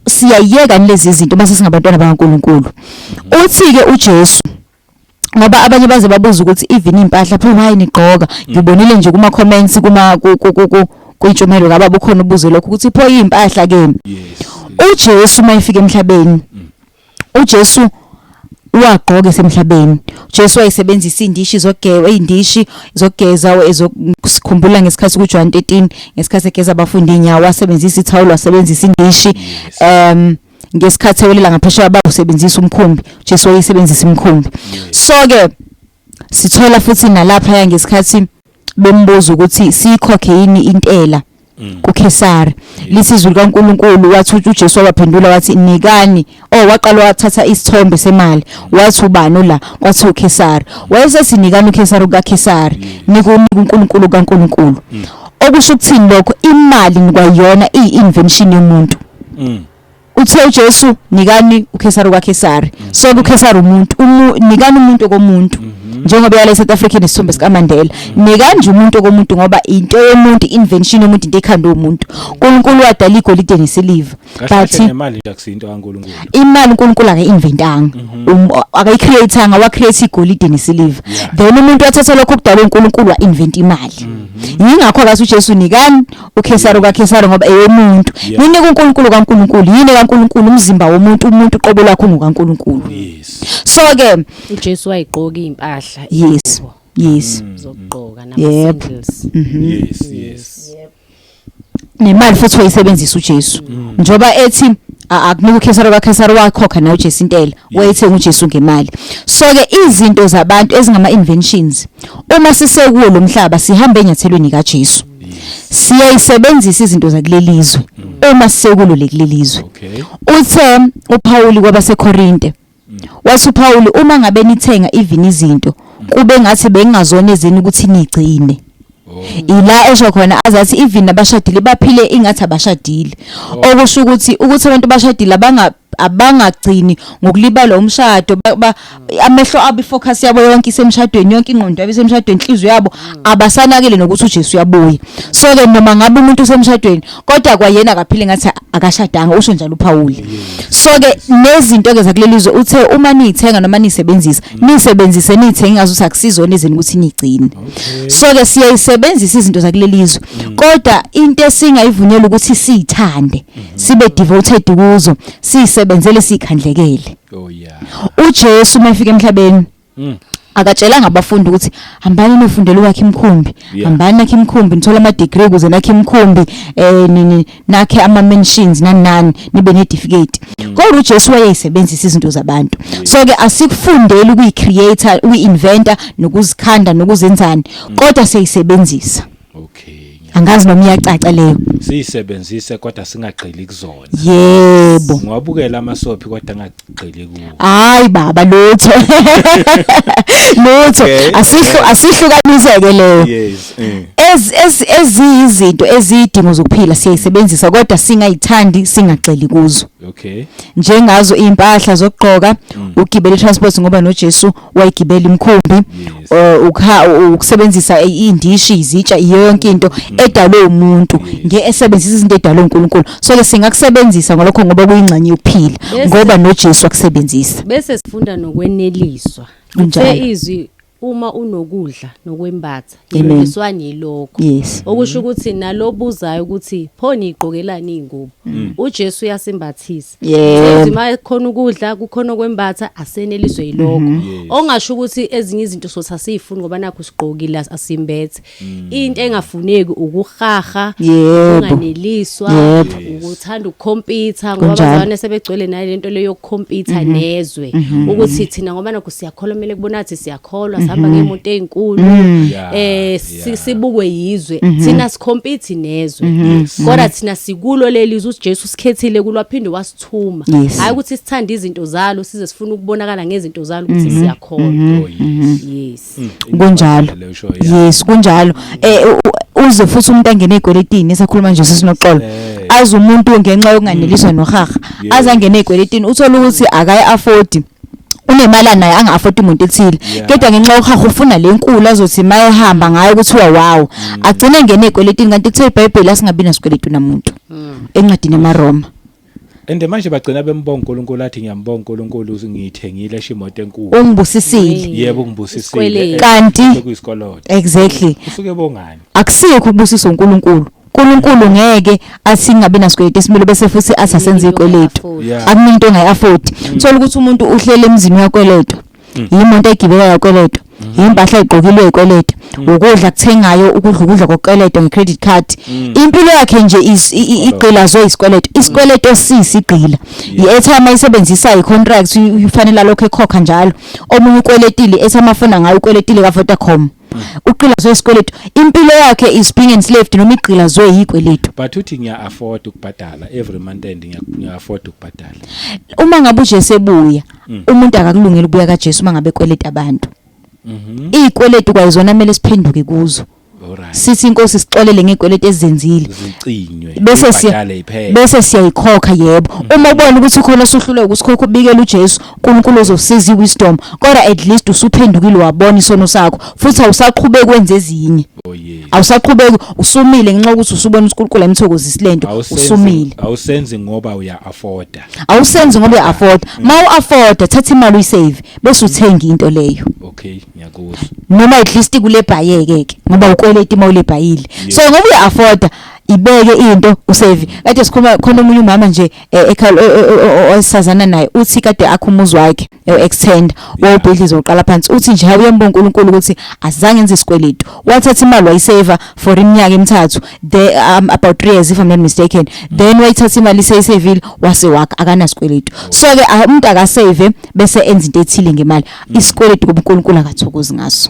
siyayeka lezi zinto base singabantwana bakaNkulunkulu. Uthi ke uJesu ngoba abanye baze babuza ukuthi even impahla pho hayi nigqoka ngibonile nje kuma comments kuma kuyintshumelo ngaba ukhona ubuze lokho ukuthi pho impahla ke uJesu mayifika emhlabeni uJesu wagqoka esemhlabeni. Jesu wayesebenzisa indishi zogeza ezokusikhumbula ngesikhathi kuJohn 13 ngesikhathi egeza abafundi inyawo wasebenzisa ithawulo wasebenzisa indishi ngesikhathi ewelela ngaphesheya usebenzisa umkhumbi Jesu wayesebenzisa umkhumbi. So ke sithola futhi nalapha ngesikhathi bembuza ukuthi sikhokhe yini intela kuKesari lisizwi kaNkulunkulu wathi uJesu waphendula wathi nikani waqala wathatha isithombe semali wathi ubani la wathi uKesari wayesesinikani uKesari kaKesari uNkulunkulu kaNkulunkulu. Okusho ukuthini lokho imali ngoyona i-invention yomuntu. Uthe uJesu nikani uKesari kaKesari. So uKesari umuntu nikani umuntu komuntu njengoba yala eSouth Africa nesithombe sikaMandela nikanje umuntu komuntu ngoba into yomuntu invention yomuntu into ekhanda umuntu. uNkulunkulu wadala igolide nesiliva but imali akusinto kaNkulunkulu. Imali uNkulunkulu akainventanga akayicreateanga wacreate igolide nesiliva then umuntu wathatha lokho kudala uNkulunkulu wainvent imali. Yingakho akathi uJesu nikani uKesari kaKesari ngoba eyomuntu yini kuNkulunkulu kaNkulunkulu yini kaNkulunkulu umzimba womuntu umuntu uqobo lwakho ngokaNkulunkulu. So ke uJesu wayigqoka impahla yes zokugqoka nama sandals. Yes. Nemali futhi wayisebenzisa uJesu njoba ethi akunika uKesari kaKesari wakhokha nawe uJesu intela wayethenga uJesu ngemali. So ke izinto zabantu ezingama inventions uma sisekuwo lo mhlaba sihamba enyathelweni kaJesu siyayisebenzisa izinto zakulelizwe uma sisekulo lekulelizwe. Uthe uPaul kwabaseKorinte wathi uPaul uma ngabe nithenga even izinto kube ngathi bengazona ezini ukuthi nigcine ila esho khona azathi even abashadile baphile ingathi abashadile okusho ukuthi abantu bashadile abangagcini ngokulibala umshado amehlo abo ifocus yabo yonke isemshadweni yonke ingqondo yabo isemshadweni inhliziyo yabo abasanakele nokuthi uJesu uyabuya so ke noma ngabe umuntu usemshadweni kodwa kwayena akaphile ngathi akashadanga usho njalo uPaul so ke nezinto ke zakulelizwe uthe uma nithenga noma nisebenzise nithenga ngazuthi akusizona ezeni ukuthi nigcine so ke siyayisebenzisa izinto zakulelizwe kodwa into esingayivunyela ukuthi siyithande sibe devoted kuzo sisebenzele sikhandlekele uJesu mayefika emhlabeni akatshelanga abafundi ukuthi hambani nofundela ukwakhe imkhumbi hambani nakhe imkhumbi nithola ama degree kuze nakhe imkhumbi nakhe ama mentions nani nibe ne certificate kodwa uJesu wayeyisebenzisa izinto zabantu so ke asikufundeli ukuyicreator ukuyinventa nokuzikhanda nokuzenzani kodwa siyisebenzisa angazi noma iyacaca leyo siyisebenzise kodwa singagqili kuzona yebo ngwabukela amasophi kodwa angagqili kuwo hayi baba lutho asihlukaniseke leyo izinto ezidingo zokuphila siyayisebenzisa kodwa singayithandi singagcili kuzo njengazo impahla zokugqoka ugibela transport ngoba noJesu wayigibela imkhumbi ukusebenzisa indishi izitsha yonke into edalwe umuntu esebenzisa izinto edalwe uNkulunkulu so ke singakusebenzisa ngalokho ngoba kuyingxenye yokuphila ngoba noJesu akusebenzisa bese sifunda nokweneliswa uthe izwi uma unokudla nokwembatha yebiswani yilokho okusho ukuthi nalobuzayo ukuthi pho niqokelani ingubo uJesu uyasembathisa ezima khona ukudla kukhona okwembatha aseneliswe yilokho ongasho ukuthi ezinye izinto sosasifuna ngoba nakho siqokile asimbethe into engafuneki ukuhaha unganeliswa ukuthanda ukukhompyutha ngoba abazalwane sebegcwele nayo lento leyo yokukhompyutha nezwe ukuthi thina ngoba nakho siyakholwa kumele kubonathi siyakholwa hamba ngemoto ezinkulu sibukwe yizwe thina sikhompete nezwe kodwa thina sikulo lelizwe uJesu sikhethile kulwaphinde wasithuma hayi ukuthi sithanda izinto zalo size sifuna ukubonakala ngezinto zalo ukuthi siyakholwa kunjalo kunjalo uze futhi umuntu angene ezikweletini esakhuluma nje sisinoxolo azi umuntu ngenxa yokunganeliswa nohaha azangene ezikweletini uthola ukuthi akayi afford unemali naye anga-afford umuntu ethile kodwa ngenxa yohaha ufuna lenkulu azothi mayehamba ngayo ukuthi wow agcine ngene ezikweletini kanti kuthe iBhayibheli asingabi nasikweletu namuntu encwadini yaMaroma manje bagcina bembonga uNkulunkulu athi ngiyambonga uNkulunkulu ngiyithengile imoto enkulu ungibusisile yebo ungibusisile kanti kuyisikoloto exactly usuke bongani akusikho ukubusisa uNkulunkulu uNkulunkulu ngeke asingabe nasikweletu esimilo bese futhi asasenze ikweletu akuninto engayi-afford thola ukuthi umuntu uhlele emzini yakweletu imoto egibela yakweletu impahla eziqokilwe ikweletu ukudla kuthengayo ukudla kokweletu ngecredit card impilo yakhe nje igqilazwe isikweletu isikweletu esisigqila iairtime ayisebenzisa icontract ufanele lokho ekhokha njalo omunye ukweletile esamafuna ngayo ukweletile kaVodacom uqilazwe isikweletu impilo yakhe is being enslaved noma igqilazwe yikweletu but uthi ngiya-afford ukubhadala every month end ngiya-afford ukubhadala uma ngabe uJesu ebuya umuntu akakulungela ukubuya kaJesu uma ngabe ekweleta abantu izikweletu kwayizona kumele siphenduke kuzo sithi inkosi sixolele ngezikweletu ezenzile bese siyayikhokha yebo uma ubona ukuthi ukhona osuhlulwe ukusikhokha ubikela uJesu uNkulunkulu uzosiza iwisdom kodwa at least usuphendukile wabona isono sakho futhi awusaqhubeki kwenza ezinye awusaqhubeki usumile ngenxa ukuthi usubona uNkulunkulu emthokozisile usumile awusenzi ngoba uya-afforda awusenzi ngoba uya-afforda mawu-afforda thatha imali uyisave bese uthenga into leyo ngiyakuzwa noma at least kule bhayeke ngoba ukweleta imali lebhayile so ngoba uya-afforda ibeke into usave kade sikhuluma khona umunye umama nje osazana naye uthi kade akho umuzi wakhe extend wobhidlizo uqala phansi uthi nje hayi uyambonga uNkulunkulu ukuthi azange enze isikweletu wathatha imali wayisave for iminyaka emithathu about 3 years if I'm not mistaken then wayithatha imali isayisavile wase wakhe akanasikweletu so ke umuntu akasave bese enza into ethile ngemali isikweletu kuNkulunkulu akathokozi ngaso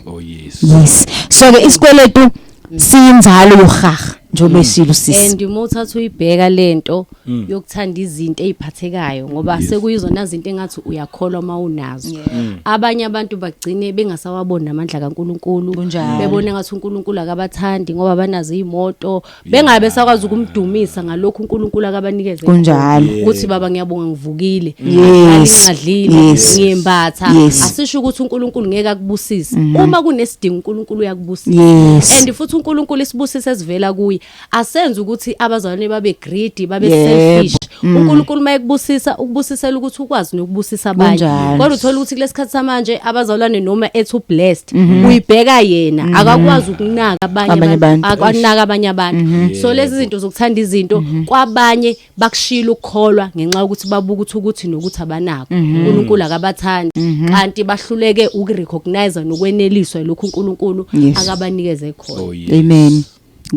yes so ke isikweletu siyinzalo yohaha njengoba esilo sisi. And uma uthatha uyibheka lento yokuthanda izinto eziphathekayo ngoba sekuyizona izinto engathi uyakholwa mawunazo. Abanye abantu bagcine bengasawabona amandla kaNkuluNkulu, bebona ngathi uNkulunkulu akabathandi ngoba banazo izimoto, bengabe sakwazi ukumdumisa ngalokho uNkulunkulu akabanikeze ukuthi baba ngiyabonga ngivukile, ngadlile, ngiyembatha. Asisho ukuthi uNkulunkulu ngeke akubusise. Uma kunesidingo uNkulunkulu uyakubusisa. And futhi uNkulunkulu isibusise esivela kuye. Asenze ukuthi abazalwane babe greedy, babe selfish. uNkulunkulu mayekubusisa ukubusisela ukuthi ukwazi nokubusisa abanye. Kodwa uthola ukuthi kulesikhathi samanje abazalwane noma ethu blessed uyibheka yena akakwazi ukunaka abanye abantu, akanaka abanye abantu. So lezi zinto zokuthanda izinto kwabanye bakushila ukukholwa ngenxa ukuthi babuka ukuthi nokuthi abanako uNkulunkulu akabathandi kanti bahluleke ukurecognize nokweneliswa lokhu uNkulunkulu akabanikeze khona. Amen.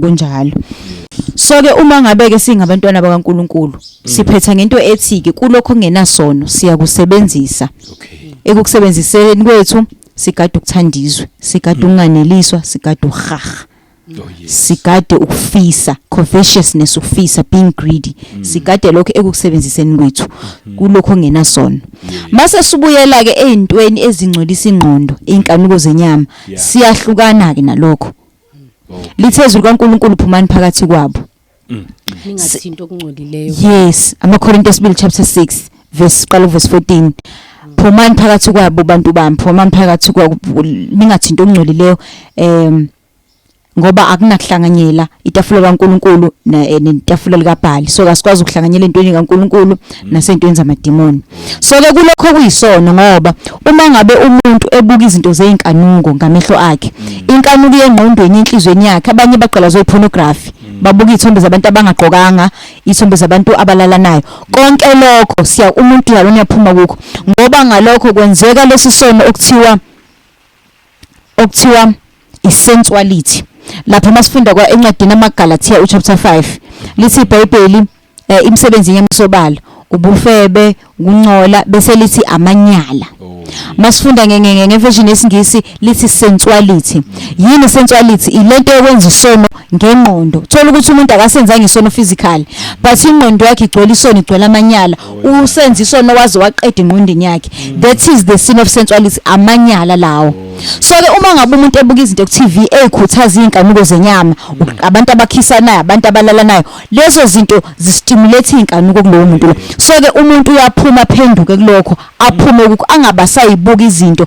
Kunjalo. So ke uma ngabe ke singabantwana bakaNkulunkulu siphetha ngento ethike kulokho kungenasono siyakusebenzisa. Ekukusebenziseni kwethu sigade ukuthandizwe, sigade unganeliswa, sigade uhaha. Sigade ukufisa, covetousness, ukufisa, being greedy. Sigade lokho ekukusebenziseni kwethu kulokho kungenasono. Mase subuyela ke ezintweni ezingcolisa ingqondo, inkanuko zenyama, siyahlukana ke nalokho. Lithezulu kaNkulunkulu phumani phakathi kwabo. Ningathinto okungcolileyo. Yes, amaKorintos 2 chapter 6 verse 14. Phumani phakathi kwabo bantu bami, phumani phakathi kwabo ningathinto okungcolileyo ngoba akunakuhlanganyela itafula kaNkulunkulu netafula likaBhali. So asikwazi ukuhlanganyela entweni kaNkulunkulu nasentweni zamadimoni. So ke kulokho kuyisono ngoba uma ngabe umuntu ebuka izinto zeinkanuko ngamehlo akhe, inkanuko yengqondweni enhlizweni yakhe, abanye baqala zopornography, babuka izithombe zabantu abangaqokanga, izithombe zabantu abalalanayo. Konke lokho siya umuntu yalona yaphuma kukho ngoba ngalokho kwenzeka lesisono okuthiwa isensuality. Lapha masifunda kwa encwadini amaGalatia chapter 5 lithi iBhayibheli imisebenzi yemisobala, ubufebe, ukuncola, bese lithi amanyala. Masifunda ngeversion yesingisi lithi sensuality. Yini sensuality? Ilento yokwenza isono ngengqondo. Thola ukuthi umuntu akasenzanga isono physical, but ingqondo yakhe igcwele isono, igcwele amanyala. Usenza isono waze waqeda ingqondweni yakhe. That is the sin of sensuality, amanyala lawo. So ke uma ngabe umuntu ebuka izinto ku TV ezikhuthaza inkanuko zenyama, abantu abakhisanayo, abantu abalalanayo, lezo zinto zistimulate inkanuko kulowo muntu lo. So ke umuntu uyaphuma phenduke kulokho, aphume ukho angabasayibuka izinto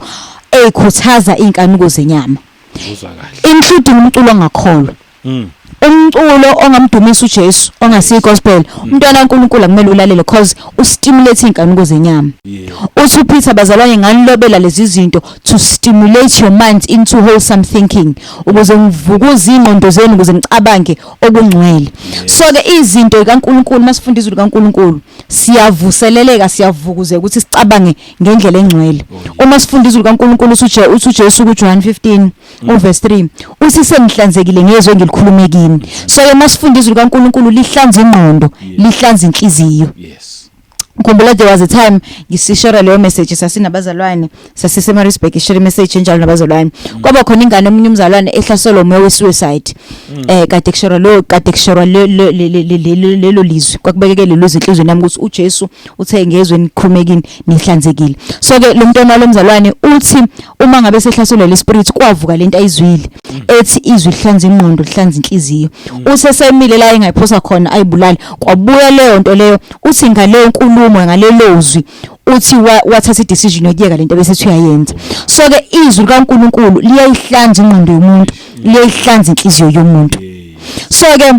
ezikhuthaza inkanuko zenyama. Including umculo ongakholwa. Umculo ongamdumisa uJesu, ongasiyi gospel, umntwana kaNkulunkulu kumele ulalele because ustimulate inkanuko zenyama. Uthi uPeter bazalwane ngalilobela lezi zinto to stimulate your mind into wholesome thinking, ukuze ngivukuze ingqondo zenu ukuze nicabange okungcwele. So ke izinto kaNkulunkulu masifunda izwi likaNkulunkulu siyavuseleleka, siyavukuzeka ukuthi sicabange ngendlela engcwele. Uma sifunda izwi likaNkulunkulu uthi uJesu kuJohn 15 verse 3 uthi senihlanzekile ngezwe ngilikhulumekile. So masifunda izwi likaNkulunkulu lihlanza ingqondo, lihlanza inhliziyo. Ngikhumbula there was a time ngisishare leyo message sasinabazalwane sasisemarisburg ishare message njalo nabazalwane. Kwaba khona ingane omunye umzalwane ehlaselwe umoya we-suicide. Kade kushara lelo lizwi kwakubekekele lelo zinhlizweni nami ukuthi uJesu uthe ngezwe nikhulumekini nihlanzekile. So ke lo mntwana lomzalwane uthi uma ngabe sehlaselwe le spirit kwavuka lento ayizwile ethi izwi lihlanza ingqondo, lihlanza inhliziyo. Usesemile la engayiphosa khona ayibulali, kwabuya leyo nto leyo uthi ngaleyo nkulumo ngalelo zwi uthi wathatha idecision yokuyeka lento bese uyayenza. So ke izwi likaNkulunkulu liyayihlanza ingqondo yomuntu, liyayihlanza inhliziyo yomuntu. So ke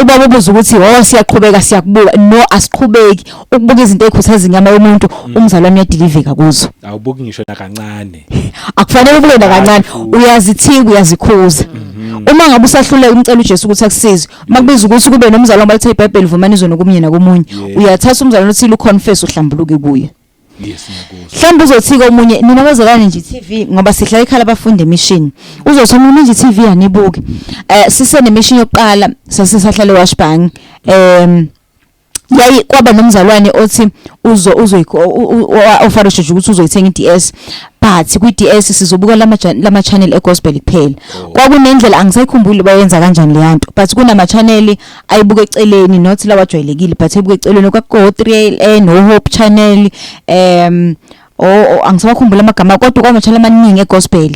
ubaba ubuza ukuthi siyaqhubeka siyakubuka, no asiqhubeki ukubuka izinto ezikhuthaza inyama yomuntu, umzalwane uyadiliveka kuzo. Awubuki ngisho nakancane. Akufanele ubuke nakancane, uyazithika uyazikhuza. Uma ngabe usahluleka umcela uJesu ukuthi akusize, makubiza ukuthi kube nomzalwane balithe iBhayibheli vumanizwe nokumunye nakomunye, uyathatha umzalwane othile uconfess uhlambuluke kuye. Mhlawumbe uzothika omunye nina bazalwane nje TV ngoba sihlala ekhaya abafundi emission. Uzothi umuntu nje TV anibuke. Sisene mission yokuqala sasisahlala eWashburn. Yayi kwaba nomzalwane othi uzofarishwe ukuthi uzoyithenga iDS, but kwi DS sizobuka lama channel egospel kuphela kwakunendlela angisayikhumbuli bayenza kanjani le yanto but kunama channel ayibuka eceleni not lawa jwayelekile but ebuka eceleni kwa Go 3LN no Hope channel angisakhumbula amagama kodwa kwamachannel amaningi egospel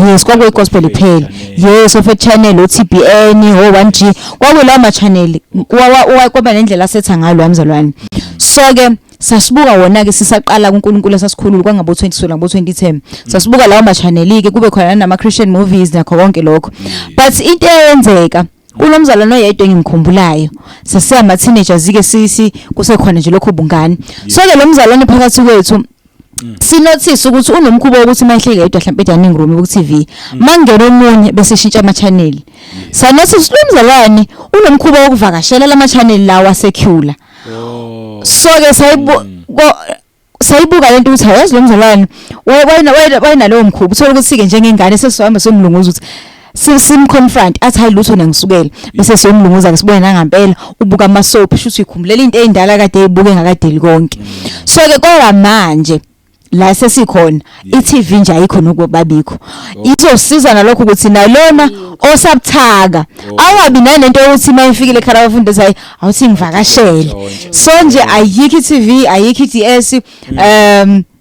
yes kwakuyi gospel kuphela yes of a channel oTBN o1G kwakulawa ma channel kwaba nendlela asetha ngalo amzalwane so ke sasibuka wona ke sisaqala kuNkulunkulu sasikhulula kwangabo 2012 ngabo 2010 sasibuka lawo ma channel ke kube khona nama Christian movies nakho konke lokho but into eyenzeka kunomzalwane oyedwa engimkhumbulayo sasiya ama teenagers ke sisi kusekhona nje lokho bungani so ke lo mzalwane phakathi kwethu sinothisa ukuthi unomkhubo ukuthi mayihleke yedwa mhlawumbe edining room ku TV mangena omunye bese shintsha ama channel sanothi lo mzalwane unomkhubo wokuvakashela lama channel lawa secular so ke sayibuka lento ukuthi hayazi lo mzalwane wayena lo mkhubo uthola ukuthi ke njengengane sesihamba somlunguza ukuthi simconfront athi hayi lutho nangisukela bese somlunguza ke sibone nangampela ubuka ama soap shuthi ikhumbulela into endala kade eyibuke ngakadeli konke so ke kwa manje la sesikhona iTV nje ayikho nokubabikho izosiza nalokho ukuthi nalona osabuthaka awabi nalento ukuthi mayifikile ekhaya abafundi ethi awuthi ngivakashele so nje ayikho iTV ayikho iDS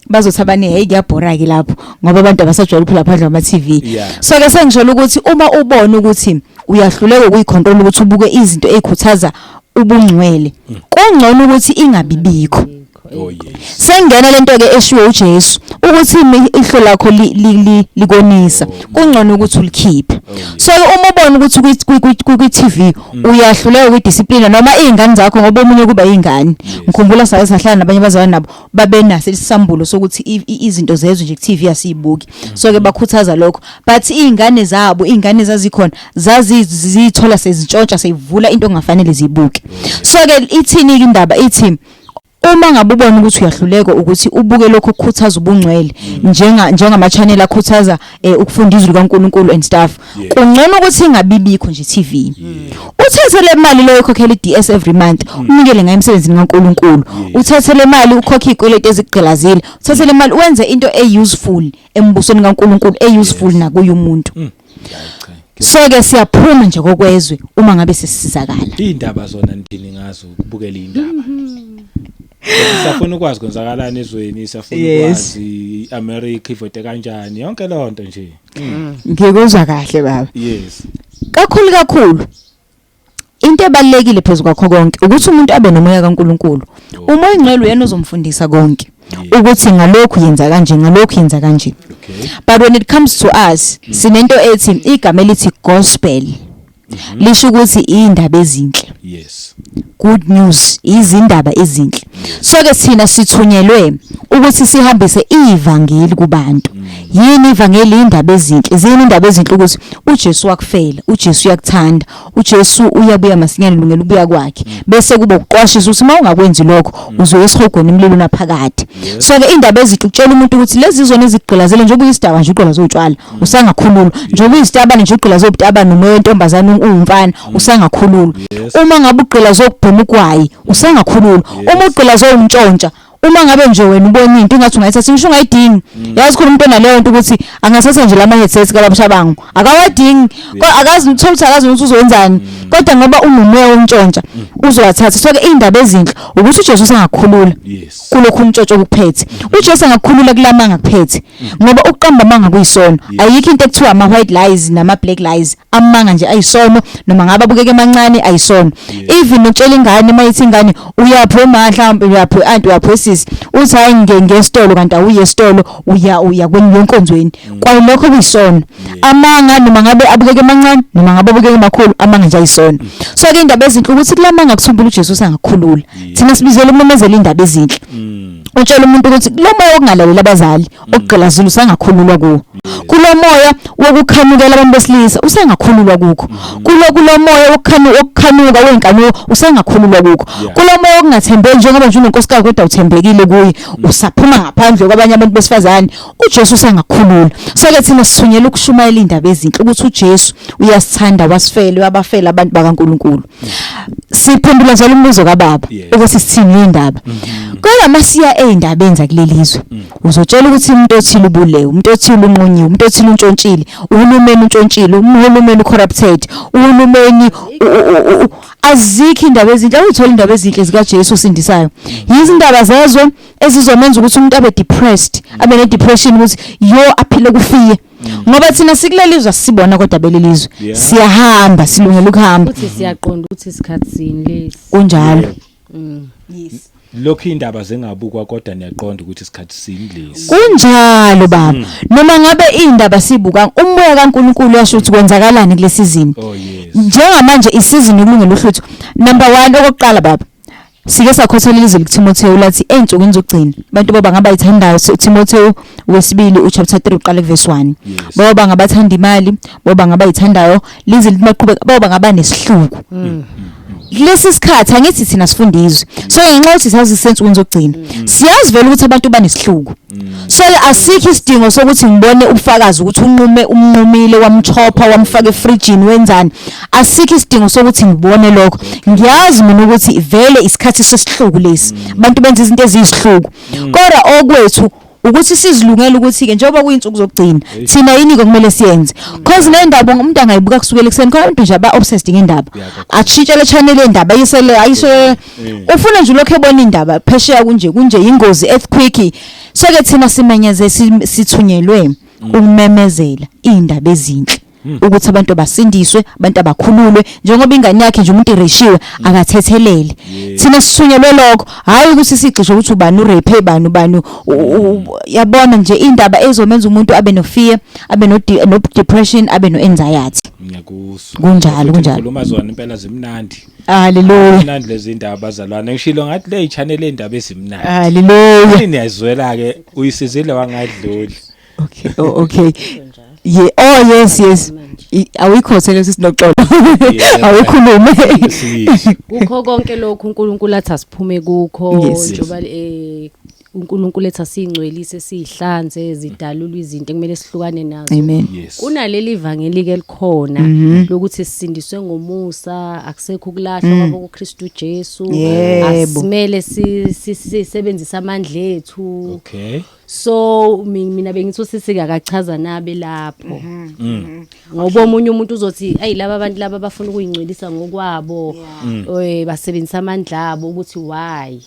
bazothi abane hey kuyabhora ke lapho ngoba abantu abasajwayele ukuphila phandle kwama TV so ke sengisho ukuthi uma ubona ukuthi uyahluleka ukuyicontrol ukuthi ubuke izinto ezikhuthaza ubungcwele kungcono ukuthi ingabibikho sengena lento ke eshiwe uJesu ukuthi ihlo lakho likonisa kungcono ukuthi ulikhiphe so uma ubona ukuthi ku TV uyahluleka ukudiscipline noma izingane zakho ngoba umunye kuba izingane ngikhumbula sahlala nabanye bazalwane nabo babenaso isambulo sokuthi izinto zezwe nje ku TV asiyibuki so ke bakhuthaza lokho but izingane zabo izingane zazikhona zazithola sezintshontsha seyivula into ongafanele zibuke so ke ithini indaba ithi uma ngabe ubona ukuthi uyahluleka ukuthi ubuke lokho ukukhuthaza ubungcwele njengama channel akhuthaza ukufunda izwi likaNkulunkulu and stuff kungcono ukuthi ingabibikho nje TV uthathe le mali lo ukhokhela iDS every month unikele ngayo emsebenzini kaNkulunkulu uthathe le mali ukhokha izikweletu ezigqilazile uthathe le mali wenze into useful embusweni kaNkulunkulu useful nakuye umuntu so ke siyaphuma nje kokwezwe uma ngabe sesizakala indaba zona ndini ngazo ukubukela indaba safuna ukwazi kwenzakalani ezweni safuna ukwazi America ivote kanjani yonke lonto nje ngikuzwa kahle baba yes kakhulu into ebalekile phezulu kwakho konke ukuthi umuntu abe nomoya kaNkulunkulu umoya ingcwele uyena uzomfundisa konke ukuthi ngalokho yenza kanje ngalokho yenza kanje but when it comes to us sinento ethi igama elithi gospel lisho ukuthi indaba ezinhle yes good news izindaba ezinhle so ke sina sithunyelwe ukuthi sihambise ivangeli kubantu yini ivangeli indaba ezinhle zini indaba ezinhle ukuthi uJesu wakufela uJesu uyakuthanda uJesu uyabuya masinyane lungela ukubuya kwakhe bese kuba ukuqwashisa ukuthi mawungakwenzi lokho uzoya esihogweni imlilo naphakade so ke indaba ezinhle ukutshela umuntu ukuthi lezi zona ezigqilazele njengoba uyisitaba nje uqola zotshwala usangakhululwa njengoba uyisitaba nje uqola zobutaba nomoya wentombazana umfana usangakhululwa uma ngabe uqola zokubhema ukwayi usangakhululwa uma uqola zomntshontsha uma ngabe nje wena ubona into ungathi ungayithatha ngisho ungayidingi yazi khona umuntu onaleyo nto ukuthi angasathe nje lama headsets kalabashabangu akawadingi akazi ngithola akazi ukuthi uzowenzani kodwa ngoba unomoya womntshontsha uzowathatha so ke indaba ezinhle ukuthi uJesu sangakhulula kulokhu umntshontsho okuphethe uJesu angakhulula kulamanga kuphethe ngoba uqamba amanga kuyisona ayikho into ekuthiwa ama white lies nama black lies amanga nje ayisono noma ngabe abukeke emancane ayisono even utshela ingane mayithi ingane uyapho mhlawumbe uyapho anti uyapho uthi hayi ngesitolo kanti awuye esitolo uya kwenkonzweni kwalokho kuyisona amanga noma ngabe abukeke emancane noma ngabe abukeke emakhulu amanga nje ayisona so ke indaba ezinhle ukuthi kulamanga kuthumbula uJesu sangakhulula thina sibizela umemezela indaba ezinhle utshela umuntu ukuthi lo moya okungalalela abazali okugqilazula usangakhululwa kuwo kulomoya wokukhanukela abantu besilisa usengakhululwa kukho kulomoya wokukhanuka wenkanuko usengakhululwa kukho kulomoya wokungathembeki njengoba nje unenkosikazi kodwa uthembekile kuye usaphuma ngaphandle kwabanye abantu besifazane uJesu usengakhulula soke thina sithunyelwe ukushumayela indaba ezinhle ukuthi uJesu uyasithanda wasifela wabafela abantu bakaNkuluNkulu siphendula njalo umbuzo kaBaba ukuthi sithini indaba kodwa masiya eindabeni zakulelizwe uzotshela ukuthi umuntu othile ubulewe umuntu othile unqonyiwe umuntu othile untshontshile uhulumeni untshontsile uhulumeni corrupted uhulumeni azikho indaba ezinhle awuthola indaba ezinhle zikaJesu usindisayo izindaba zezwe ezizomenza ukuthi umuntu abe depressed abe ne depression ukuthi yo aphile kufiye ngoba thina sikulelizwe sibona kodwa belelizwe siyahamba silungela ukuhamba uthi siyaqonda ukuthi isikhatsini lesi kunjalo yes lokho indaba zengabukwa kodwa niyaqonda ukuthi isikhathi simlesi kunjalo baba noma ngabe indaba sibuka umoya kaNkuluNkulu yasho ukuthi kwenzakalani kulesizini njengamanje isizini ukulungela uhluthu number 1 okokuqala baba sike sakhothela izwi kuTimotheo lathi ensukwini zokugcina abantu baba ngabayithandayo Timotheo wesibili uchapter 3 uqala verse 1 baba ngabathanda imali baba ngabayithandayo lize limaqhubeka baba ngaba nesihluku lesi sikhathi angithi thina sifundizwe so ngenxa yokuthi sazi sensukwini zokugcina siyazi vele ukuthi abantu banesihluku so asikho isidingo sokuthi ngibone ubufakazi ukuthi umnqumile wamchopha wamfaka efrijini wenzani asikho isidingo sokuthi ngibone lokho ngiyazi mina ukuthi vele isikhathi sesihluku lesi abantu benza izinto eziyisihluku kodwa okwethu ukuthi sizilungele ukuthi ke njengoba kuyinsuku zokugcina thina yini kumele siyenze cause nendaba umuntu angayibuka kusukela ekseni khona abantu nje aba obsessed ngendaba atshintshe le channel endaba ayisele ufuna nje lokho ebona indaba phesheya kunje ingozi earthquake so ke thina simenyeze sithunyelwe ukumemezela indaba ezinhle ukuthi abantu basindiswe abantu abakhululwe njengoba ingane yakhe nje umuntu ireshiwe akathethelele thina sithunyelwe lokho hayi ukuthi sigcishe ukuthi ubani urape bani yabona nje indaba ezomenza umuntu abe no fear abe no depression abe no anxiety ngiyakuzwa kunjalo ukhuluma zona impela zimnandi haleluya mnandi lezi indaba bazalwane ngishilo ngathi le channel endaba ezimnandi haleluya yini niyazwela ke uyisizile wangadluli okay yeah yes awuyikhothele sisinoxolo awukhulume ukho konke lokho uNkulunkulu athi asiphume kukho njoba uNkulunkulu ethi asingcwelise sihlanze zidalulwa izinto kumele sihlukane nazo kunaleli ivangeli ke likhona lokuthi sisindiswe ngomusa akusekho ukulahlwa kwabo kuKristu Jesu asimele sisebenzisa amandla ethu okay so mina bengithi usisika akachaza nabe lapho ngoba omunye umuntu uzothi hey laba abantu laba bafuna ukuyingcwelisa ngokwabo basebenzisa amandla abo ukuthi why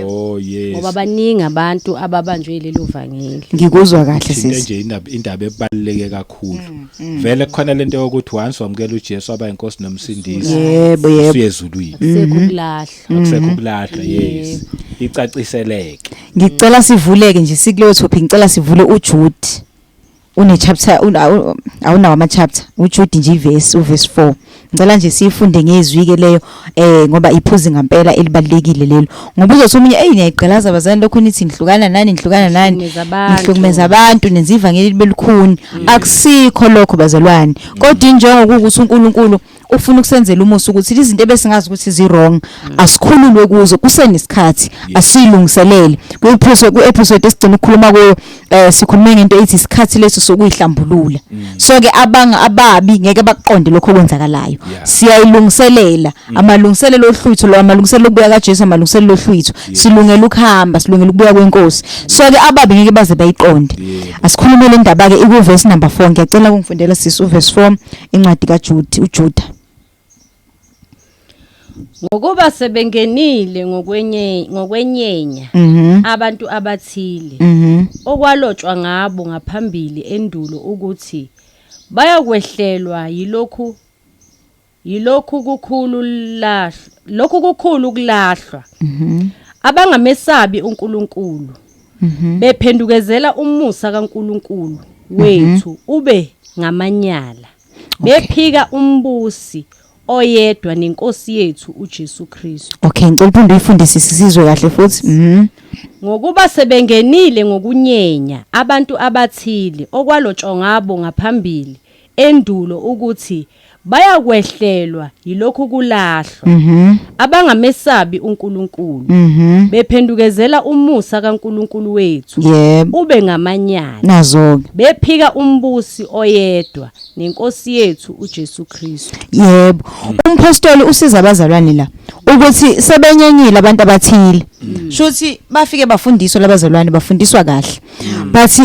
oh yes ngoba baningi abantu ababanjwe lelo vangeli ngikuzwa kahle sisi nje indaba ebaluleke kakhulu vele khona lento yokuthi once wamukela uJesu aba inkosi nomsindisi yebo uyezulwini akusekho ukulahlwa yes icaciseleke ngicela sivuleke nje sikuleyo topic ngicela sivule uJude une chapter awunawo ama chapter uJude nje verse 4 ngicela nje sifunde ngezwi ke leyo ngoba iphuzi ngempela elibalekile lelo ngoba uzothi umunye niyayigqalaza abazali lokho nithi nihlukana nani nihlukumeza abantu nenza ivangeli belikhuni akusikho lokho bazalwane kodwa injongo ukuthi uNkulunkulu ufuna ukusenzela umusa ukuthi izinto ebesingazi ukuthi zi-wrong asikhululwe kuzo kusenesikhathi asilungiselele ku-episode esigcina ukukhuluma kuyo sikhulume ngento ethi isikhathi leso sokuyihlambulula so ke ababi ngeke bakuqonde lokho okwenzakalayo siyayilungiselela amalungiselelo ohlwitho lo amalungiselelo okubuya kaJesu amalungiselelo ohlwitho silungela ukuhamba silungela ukubuya kwenkosi so ke ababi ngeke baze bayiqonde asikhulumele indaba ke iku-verse number 4 ngiyacela ukungifundela sisi uverse 4 incwadi kaJude uJuda ngokuba sebengenile ngokwenyenya abantu abathile okwalotshwa ngabo ngaphambili endulo ukuthi bayakwehlelwa yilokhu kukhulu ukulahlwa abangamesabi uNkulunkulu bephendukezela umusa kaNkulunkulu wethu ube ngamanyala bephika umbusi oyedwa nenkosi yethu uJesu Kristu. Okay, ngicela uphinde uyifundisise sizwe kahle futhi. Ngokuba sebengenile ngokunyenya abantu abathile okwalotshwa ngabo ngaphambili endulo ukuthi bayakwehlelwa yilokhu kulahlwa abangamesabi uNkulunkulu bephendukezela umusa kaNkulunkulu wethu ube ngamanyala nazo bephika umbusi oyedwa nenkosi yethu uJesu Kristu. Yebo, umpostoli usiza abazalwane la ukuthi sebenyenyile abantu abathile. Shothi bafike bafundiswa labazalwane bafundiswa kahle. Bathi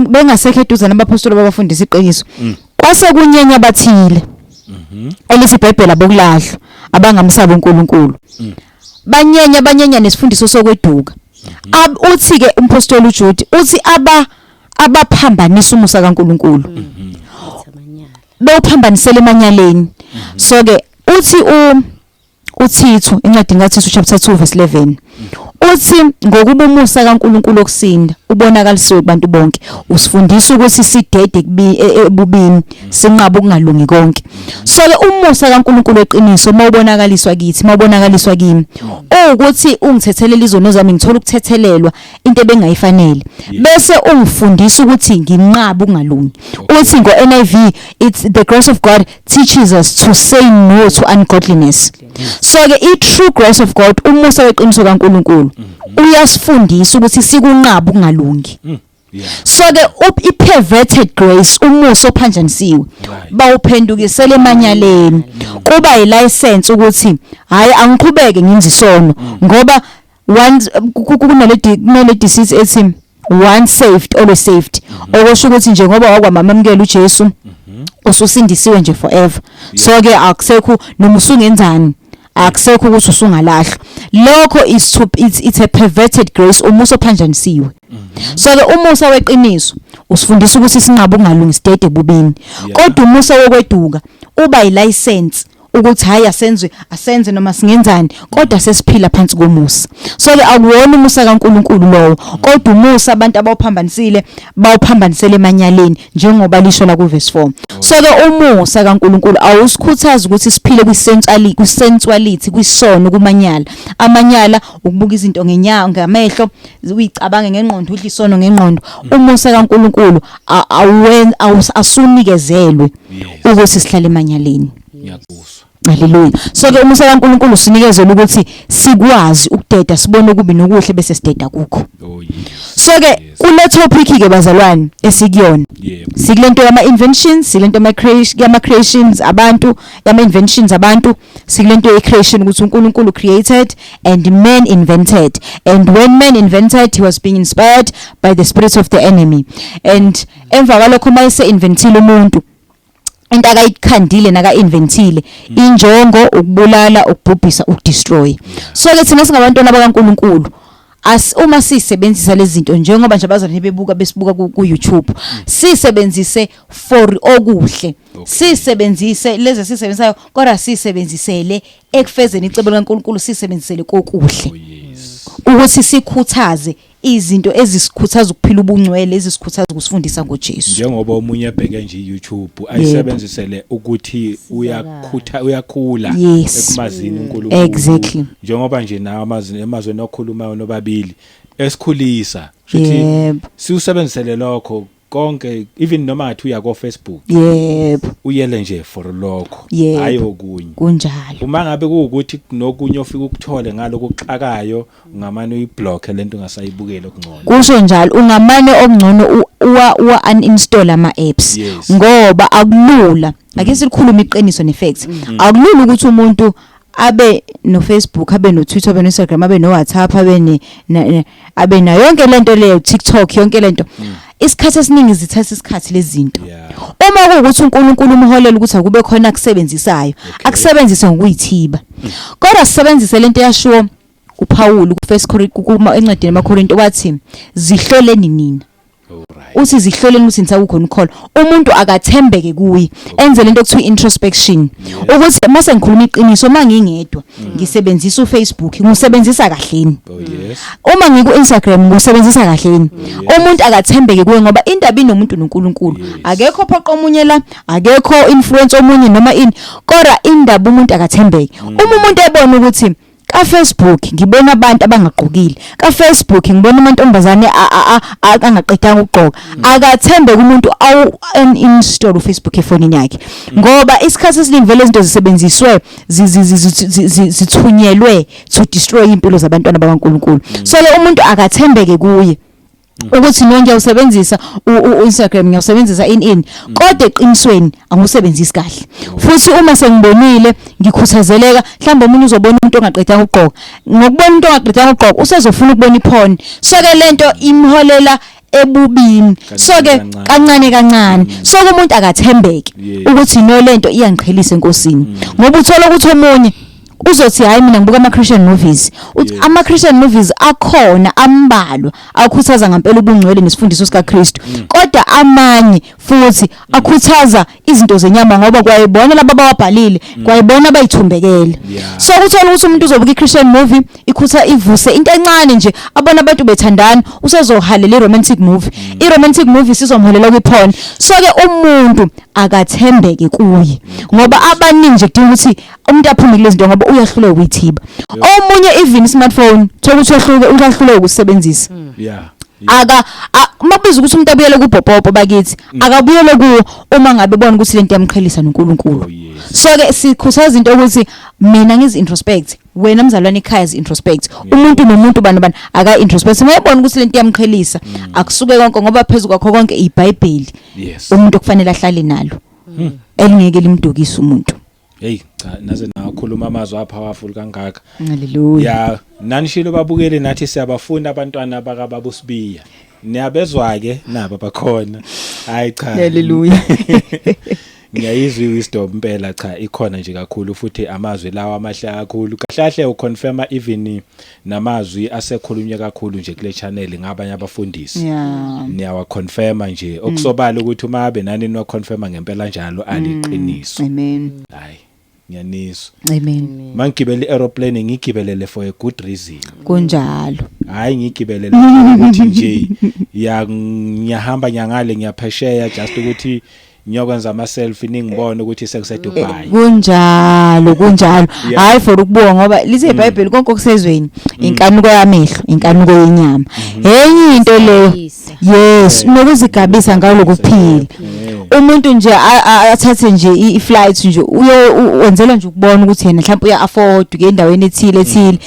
bengasekho eduze nabapostoli babafundisa iqiniso. Kwase kunyenya abathile. Elisi iBhayibheli abokulahlwa abangamsaba uNkulunkulu. Banyenya nesifundiso sokweduka. Uthi ke umpostoli uJude uthi abaphambanisa umusa kaNkulunkulu. Bawuphambanisele emanyaleni. So ke uthi uThithu encwadini kaThithu chapter 2 verse 11 uthi ngokuba umusa kaNkulunkulu okusinda ubonakalisiwe kubantu bonke usifundisa ukuthi sidede ebubini sinqaba ukungalungi konke. So ke umusa kaNkulunkulu eqiniso mawubonakaliswa kithi mawubonakaliswa kimi ukuthi ungithethelele izono zami ngithola ukuthethelelwa into ebengayifanele bese ungifundisa ukuthi nginqaba ukungalungi. Uthi ngo NIV it's the grace of God teaches us to say no to ungodliness. So ke I true grace of God umusa weqiniso kaNkulunkulu uyasifundisa ukuthi sikunqaba ukungalungi. So ke perverted grace umusa ophanjanisiwe bawuphendukisela emanyaleni kuba ilicense ukuthi hayi angiqhubeke ngenza isono ngoba once kunale deceit ethi once saved always saved okusho ukuthi nje ngoba wakwamamukela uJesu ususindisiwe nje forever. So ke akusekho noma usungenzani akusekho ukuthi usungalahlwa. Lokho it's a perverted grace umusa ophanjanisiwe. So ke umusa weqiniso usifundisa ukuthi sinqaba ukungalungi sidede ebubini. Kodwa umusa wokweduka uba ilicense ukuthi hayi asenze noma singenzani kodwa sesiphila phansi komusa. So ke akuwona umusa kaNkulunkulu lowo kodwa umusa abantu bawuphambanisele emanyaleni njengoba lisho la ku verse 4. So ke umusa kaNkulunkulu awusikhuthaza ukuthi siphile kwisensuality kwisono kumanyala. Amanyala ukubuka izinto ngamehlo uyicabange ngengqondo udla isono ngengqondo. Umusa kaNkulunkulu asunikezelwe ukuthi sihlale emanyaleni. Ngiyakuzwa. Haleluya. So ke umusa kaNkulunkulu usinikezela ukuthi sikwazi ukudeda sibone okubi nokuhle bese sideda kukho. Oh yes. So ke kule topic ke bazalwane esikuyona. Sikulento yama inventions, sikulento yama creations abantu, yama inventions abantu, sikulento ye creation ukuthi uNkulunkulu created and man invented. And when man invented he was being inspired by the spirits of the enemy. And emva kwalokho mayise inventile umuntu into akayikhandile naka-inventile injongo ukubulala ukubhubhisa ukudestroy. So ke thina singabantwana bakaNkulunkulu uma sisebenzisa lezi zinto njengoba nje abazalwane bebuka besibuka ku YouTube sisebenzise for okuhle. Sisebenzise lezi sisebenzayo kodwa sisebenzisele ekufezeni icebo likaNkulunkulu sisebenzisele kokuhle. Ukuthi sikhuthaze izinto ezisikhuthaza ukuphila ubungcwele ezisikhuthaza ukusifundisa ngoJesu. Njengoba omunye ebheke nje iYouTube ayisebenzisele ukuthi uyakhula ekumazini uNkulunkulu. Exactly. Njengoba nje nawo emazweni okhulumayo nobabili esikhulisa futhi siusebenzisele lokho konke even noma ngathi uya ko Facebook. Yebo. Uyele nje for lokho hayi okunye. Kunjalo. Uma ngabe kuukuthi nokunye ofika ukuthole ngaloko kuxakayo ungamane uyiblock lento ungasayibukela okungcono. Kusho njalo ungamane okungcono uninstall ama apps ngoba akulula. Ake silikhuluma iqiniso nefact. Akulula ukuthi umuntu abe no Facebook abe no Twitter abe no Instagram abe no WhatsApp abe na yonke lento leyo TikTok yonke lento. Isikhathi esiningi zithatha isikhathi lezi zinto. Uma kuukuthi uNkulunkulu umholela ukuthi akube khona akusebenzisayo akusebenzise ngokuyithiba. Kodwa sisebenzise lento yasho uPaul ku1 Corinthians encwadini yamaKorinto wathi zihloleni nina. uthi zihloleni ukuthi ngisakukhona ukholo umuntu akathembeke kuyi enze lento ekuthiwa introspection ukuthi mase ngikhuluma iqiniso mangingedwa ngisebenzisa uFacebook ngisebenzisa kahleni uma ngiku Instagram ngisebenzisa kahleni umuntu akathembeke kuye ngoba indaba inomuntu noNkulunkulu akekho phoqa omunye la akekho influence omunye noma ini kodwa indaba umuntu akathembeke uma umuntu ebona ukuthi ka Facebook ngibona abantu abangaqokile ka Facebook ngibona amantombazane angaqedanga ukugqoka akathembe kumuntu uninstall uFacebook efonini yakhe ngoba isikhathi esiningi vele izinto zisebenziswe zithunyelwe to destroy impilo zabantwana bakaNkulunkulu so le umuntu akathembeke kuye ukuthi nonke uyawusebenzisa uInstagram ngiyawusebenzisa in kodwa eqinisweni angusebenzisi kahle futhi uma sengibonile ngikhuthazeleka mhlawumbe umuntu uzobona umuntu ongaqedanga ukugqoka ngokubona umuntu ongaqedanga ukugqoka usezofuna ukubona iphone so ke lento imholela ebubini so ke kancane so umuntu akathembeke ukuthi no lento iyangiqhelisa enkosini ngoba uthola ukuthi omunye uzothi hayi mina ngibuka ama-Christian movies ama-Christian movies akhona ambalwa akhuthaza ngempela ubungcwele nesifundiso sikaKristu kodwa amanye futhi akhuthaza izinto zenyama ngoba kwayibona laba abawabhalile kwayibona abayithumbekele so ukuthola ukuthi umuntu uzobuka i-Christian movie ivuse into encane nje abona abantu bethandana usezohalela i-romantic movie i-romantic movie sizomholela kwiphone so ke umuntu akathembeke kuye ngoba abaningi nje kudinga ukuthi umuntu aphume kulezi zinto ngoba uyahluleka ukuyithiba omunye even smartphone thola ukuthi uyahluleka ukusebenzisa makubiza ukuthi umuntu abuyele kuBhopopo bakithi akabuyele kuwo uma ngabe bona ukuthi lento yamqhelisa noNkulunkulu so ke sikhuthaza into ukuthi mina ngizi introspect wena mzalwane ekhaya zi introspect umuntu nomuntu bani aka introspect mayebona ukuthi lento yamqhelisa akusuke konke ngoba phezulu kwakho konke iBhayibheli umuntu kufanele ahlale nalo elingeke limdukise umuntu hey cha naze nakhuluma amazwi apowerful kangaka haleluya nanishilo babukele nathi siyabafunda abantwana bakaBaba uSibiya niyabezwa ke nabo bakhona hayi cha haleluya ngiyayizwa wisdom impela cha ikhona nje kakhulu futhi amazwi lawa amahle kakhulu kahlahle uconfirma even namazwi asekhulunywa kakhulu nje kule channel ngabanye abafundisi niyawa confirma nje okusobala ukuthi uma abe nani no confirma ngempela njalo aliqiniso amen hayi ngiyaniswa amen mangigibele aeroplane ngigibelele for a good reason kunjalo hayi ngigibelele ukuthi nje ngiyahamba nyangale ngiyaphesheya just ukuthi ngiyokwenza ama selfie ningibone ukuthi sekuse Dubai kunjalo hayi for ukubonga ngoba lithi iBhayibheli konke okusezweni inkanuko yamehlo inkanuko yenyama enye into leyo yes nokuzigabisa ngalo kuphila umuntu nje athathe nje iflight nje uyenzelwa nje ukubona ukuthi yena mhlawumbe uya afford ke endaweni ethile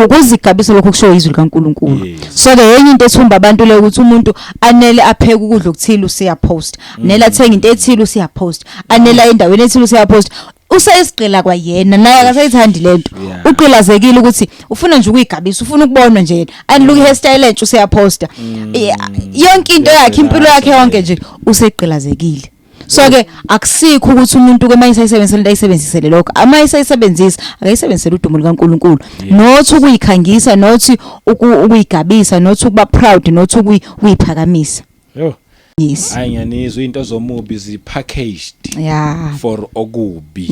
ukuzigabisa lokho kusho izwi likaNkulunkulu so ke enye into ethumba abantu le ukuthi umuntu anele apheke ukudla okuthile usiya post anele athenga into ethile usiya post anele endaweni ethile usiya post usayisiqila kwayena naye akasayithandi lento uqilazekile ukuthi ufuna nje ukuyigabisa ufuna ukubonwa nje aniluke hairstyle entsha usiya posta yonke into yakhe impilo yakhe yonke nje useqilazekile so ke akusikho ukuthi umuntu ke mayisayisebenzisela into ayisebenzisele lokho amayisayisebenzisa akayisebenzisela udumo likaNkulunkulu nothi ukuyikhangisa nothi ukuyigabisa nothi ukuba proud nothi ukuyiphakamisa yes hayi ngiyanizwa into zomubi zipackaged for okubi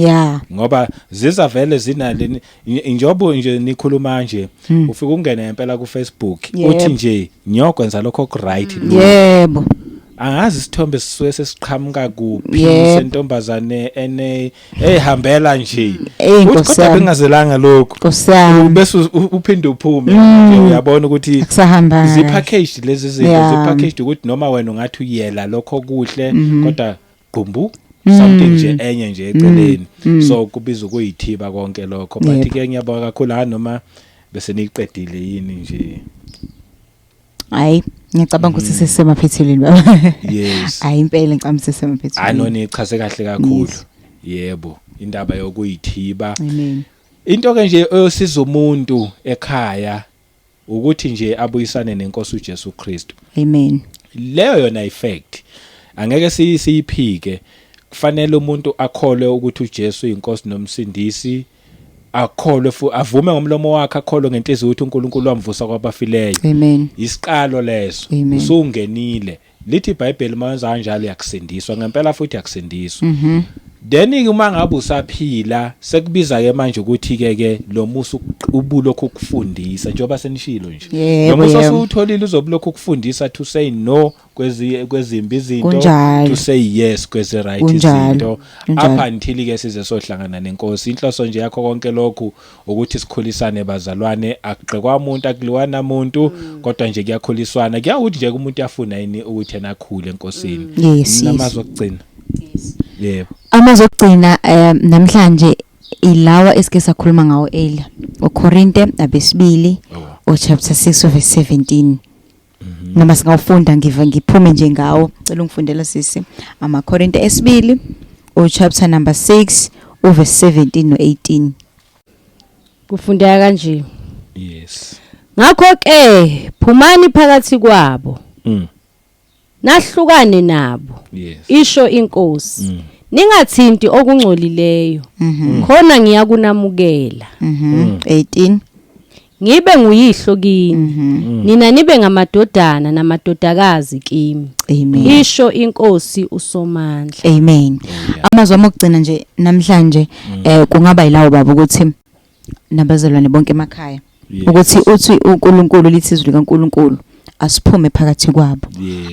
ngoba ziza vele zinale njobo nje nikhuluma nje ufika ungena impela ku Facebook uthi nje ngiyokwenza lokho okright yebo angazi isithombe sisuke sesiqhamuka kuphi sentombazane ehambela nje kodwa bengazelanga lokho bese uphinde uphume nje uyabona ukuthi zipackaged lezi zinto zipackaged ukuthi noma wena ungathi uyela lokho kuhle kodwa qumbu something nje enye nje eceleni so kubiza ukuyithiba konke lokho but ke ngiyabonga kakhulu noma bese niqedile yini nje hayi ngicabanga ukuthi sesemaphethileni baba yes hayi impela ngicabanga sesemaphethileni anone ichaze kahle kakhulu yebo indaba yokuyithiba amen into ke nje oyosiza umuntu ekhaya ukuthi nje abuyisane nenkosi uJesu Kristu amen leyo yona effect angeke siyiphike kufanele umuntu akholwe ukuthi uJesu uyinkosi nomsindisi akholwe avume ngomlomo wakhe akholwe ngenhliziyo ukuthi uNkulunkulu wamvusa kwabafileyo amen isiqalo leso usungenile lithi iBhayibheli mayenza kanjalo yakusindiswa ngempela futhi yakusindiswa. Then uma ngabe usaphila sekubiza ke manje ukuthi ke lo musu ubulokho ukufundisa njengoba senishilo nje. Lo musu usutholile uzobulokho ukufundisa to say no kwezimbi izinto, to say yes kwezi right izinto up until ke size sohlangana nenkosi. Inhloso nje yakho konke lokhu ukuthi sikhulisane bazalwane, akugqekwa umuntu akuliwana umuntu kodwa nje kuyakhuliswana. Kuyawuthi nje umuntu yafuna yini ukuthi yena akhule enkosini. Namazwi okugcina. Yebo. Amazokugcina namhlanje ilawa esike sakhuluma ngawo earlier. uKorinte abesibili chapter 6 verse 17. Noma singawufunda ngiphume nje ngawo. Cela ungifundela sisi. AmaKorinte esibili chapter number 6 verse 17 no 18. Kufundeka kanje. Yes. Ngakho ke phumani phakathi kwabo. Nahlukane nabo. Yes. Isho inkosi. Ningathinti okungcolileyo. Khona ngiyakunamukela. 18. Ngibe nguyihlo kini. Nina nibe ngamadodana namadodakazi kimi. Amen. Isho inkosi uSomandla. Amen. Amazwi amokugcina nje namhlanje kungaba yilawo baba ukuthi nabazalwane bonke emakhaya ukuthi uthi uNkulunkulu lithi izwi likaNkulunkulu asiphume phakathi kwabo,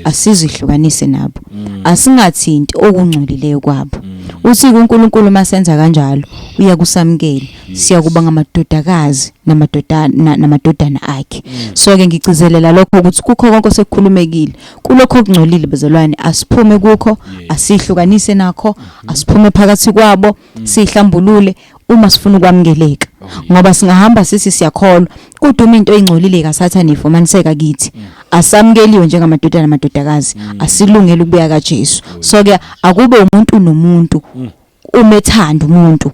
asizihlukanise nabo, asingathinti okungcolileyo kwabo. Uthi uNkulunkulu masenza kanjalo uyakusamkela, siyakuba ngamadodakazi namadodana akhe. So ke ngicizelela lokho ukuthi kukho konke osekukhulumekile kulokho okungcolile bezalwane asiphume kukho, asihlukanise nakho, asiphume phakathi kwabo, sihlambulule uma sifuna ukwamukeleka. Ngoba singahamba sisi siyakholwa kodwa uma into engcolile kaSathane ifumaniseka kithi asamukeliwe njengamadodana namadodakazi, asilungele ukubuya kaJesu. So ke akube umuntu nomuntu umethanda umuntu,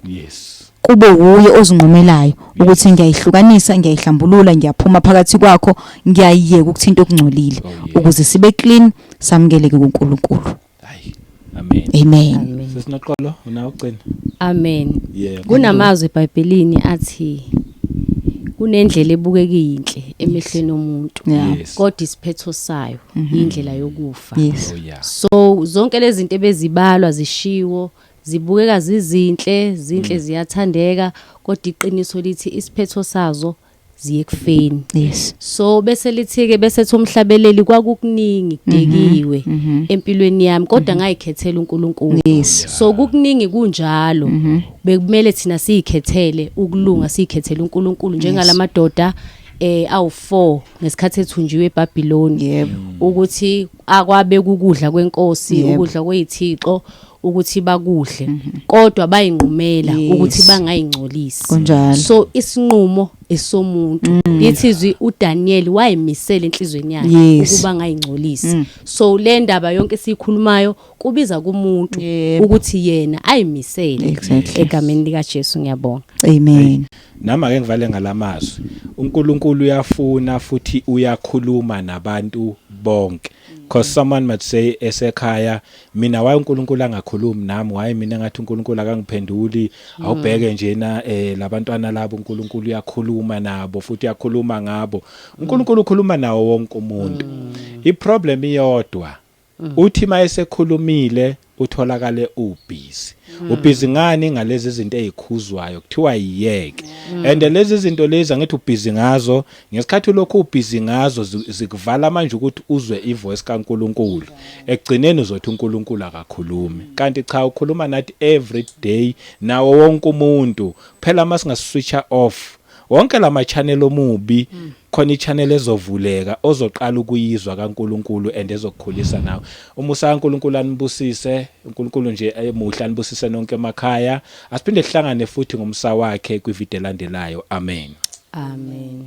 kube uye ozinqomelayo ukuthi ngiyayihlukanisa, ngiyayihlambulula, ngiyaphuma phakathi kwakho, ngiyayiyeka ukuthinta okungcolile ukuze sibe clean, samukeleke kuNkulunkulu. Amen. Amen. Sesinoqolo una ucina. Amen. Kunamazwi eBhayibhelini athi kunendlela ebukeka inhle emehlweni omuntu kodwa isiphetho sayo indlela yokufa. So zonke lezi zinto ebezibalwa zishiwo zibukeka zizinhle ziyathandeka kodwa iqiniso lithi isiphetho sazo ziyekufeni. So bese lithi-ke bese umhlabeleli kwakukuningi kudekiwe empilweni yami kodwa ngayikhethela uNkulunkulu. So kukuningi kunjalo bekumele thina siyikhethele ukulunga, siyikhethele uNkulunkulu njengalamadoda awu4 ngesikhathi ethunjiwe eBhabhiloni ukuthi akwabe kukudla kwenkosi, ukudla kwezithixo ukuthi bakudle kodwa bayinqumela ukuthi bangayingcolisi. So isinqumo esomuntu lithizwi uDaniel wayemisela enhlizweni yakhe ukuba ngayingcolisi. So le ndaba yonke sikhulumayo kubiza kumuntu ukuthi yena ayimisele egameni likaJesu. Ngiyabonga. Amen. Nama ke ngivale ngalamazwi. uNkulunkulu uyafuna futhi uyakhuluma nabantu bonke. Because someone might say esekhaya mina waye uNkulunkulu angakhulumi nami, waye mina ngathi uNkulunkulu akangiphenduli, awubheke njena labantwana labo uNkulunkulu uyakhuluma nabo futhi uyakhuluma ngabo. uNkulunkulu ukhuluma nawo wonke umuntu. Iproblem iyodwa uthi mayesekhulumile utholakale ubusy. Ubusy ngani? Ngalezi zinto ezikhuzwayo kuthiwa yiyeke. And lezi zinto lezi angithi ubusy ngazo ngesikhathi lokho ubusy ngazo zikuvala manje ukuthi uzwe ivoice kaNkulunkulu. Ekugcineni uzothi uNkulunkulu akakhulumi. Kanti cha, ukhuluma nathi every day nawo wonke umuntu. Phela masingaswitcha off wonke lama channel omubi khona ichannel ezovuleka ozoqala ukuyizwa kaNkulunkulu and ezokukhulisa nawe. Umusa kaNkulunkulu anibusise, uNkulunkulu nje emuhle anibusise nonke emakhaya. Asiphinde sihlangane futhi ngomsa wakhe kwivideo elandelayo. Amen. Amen.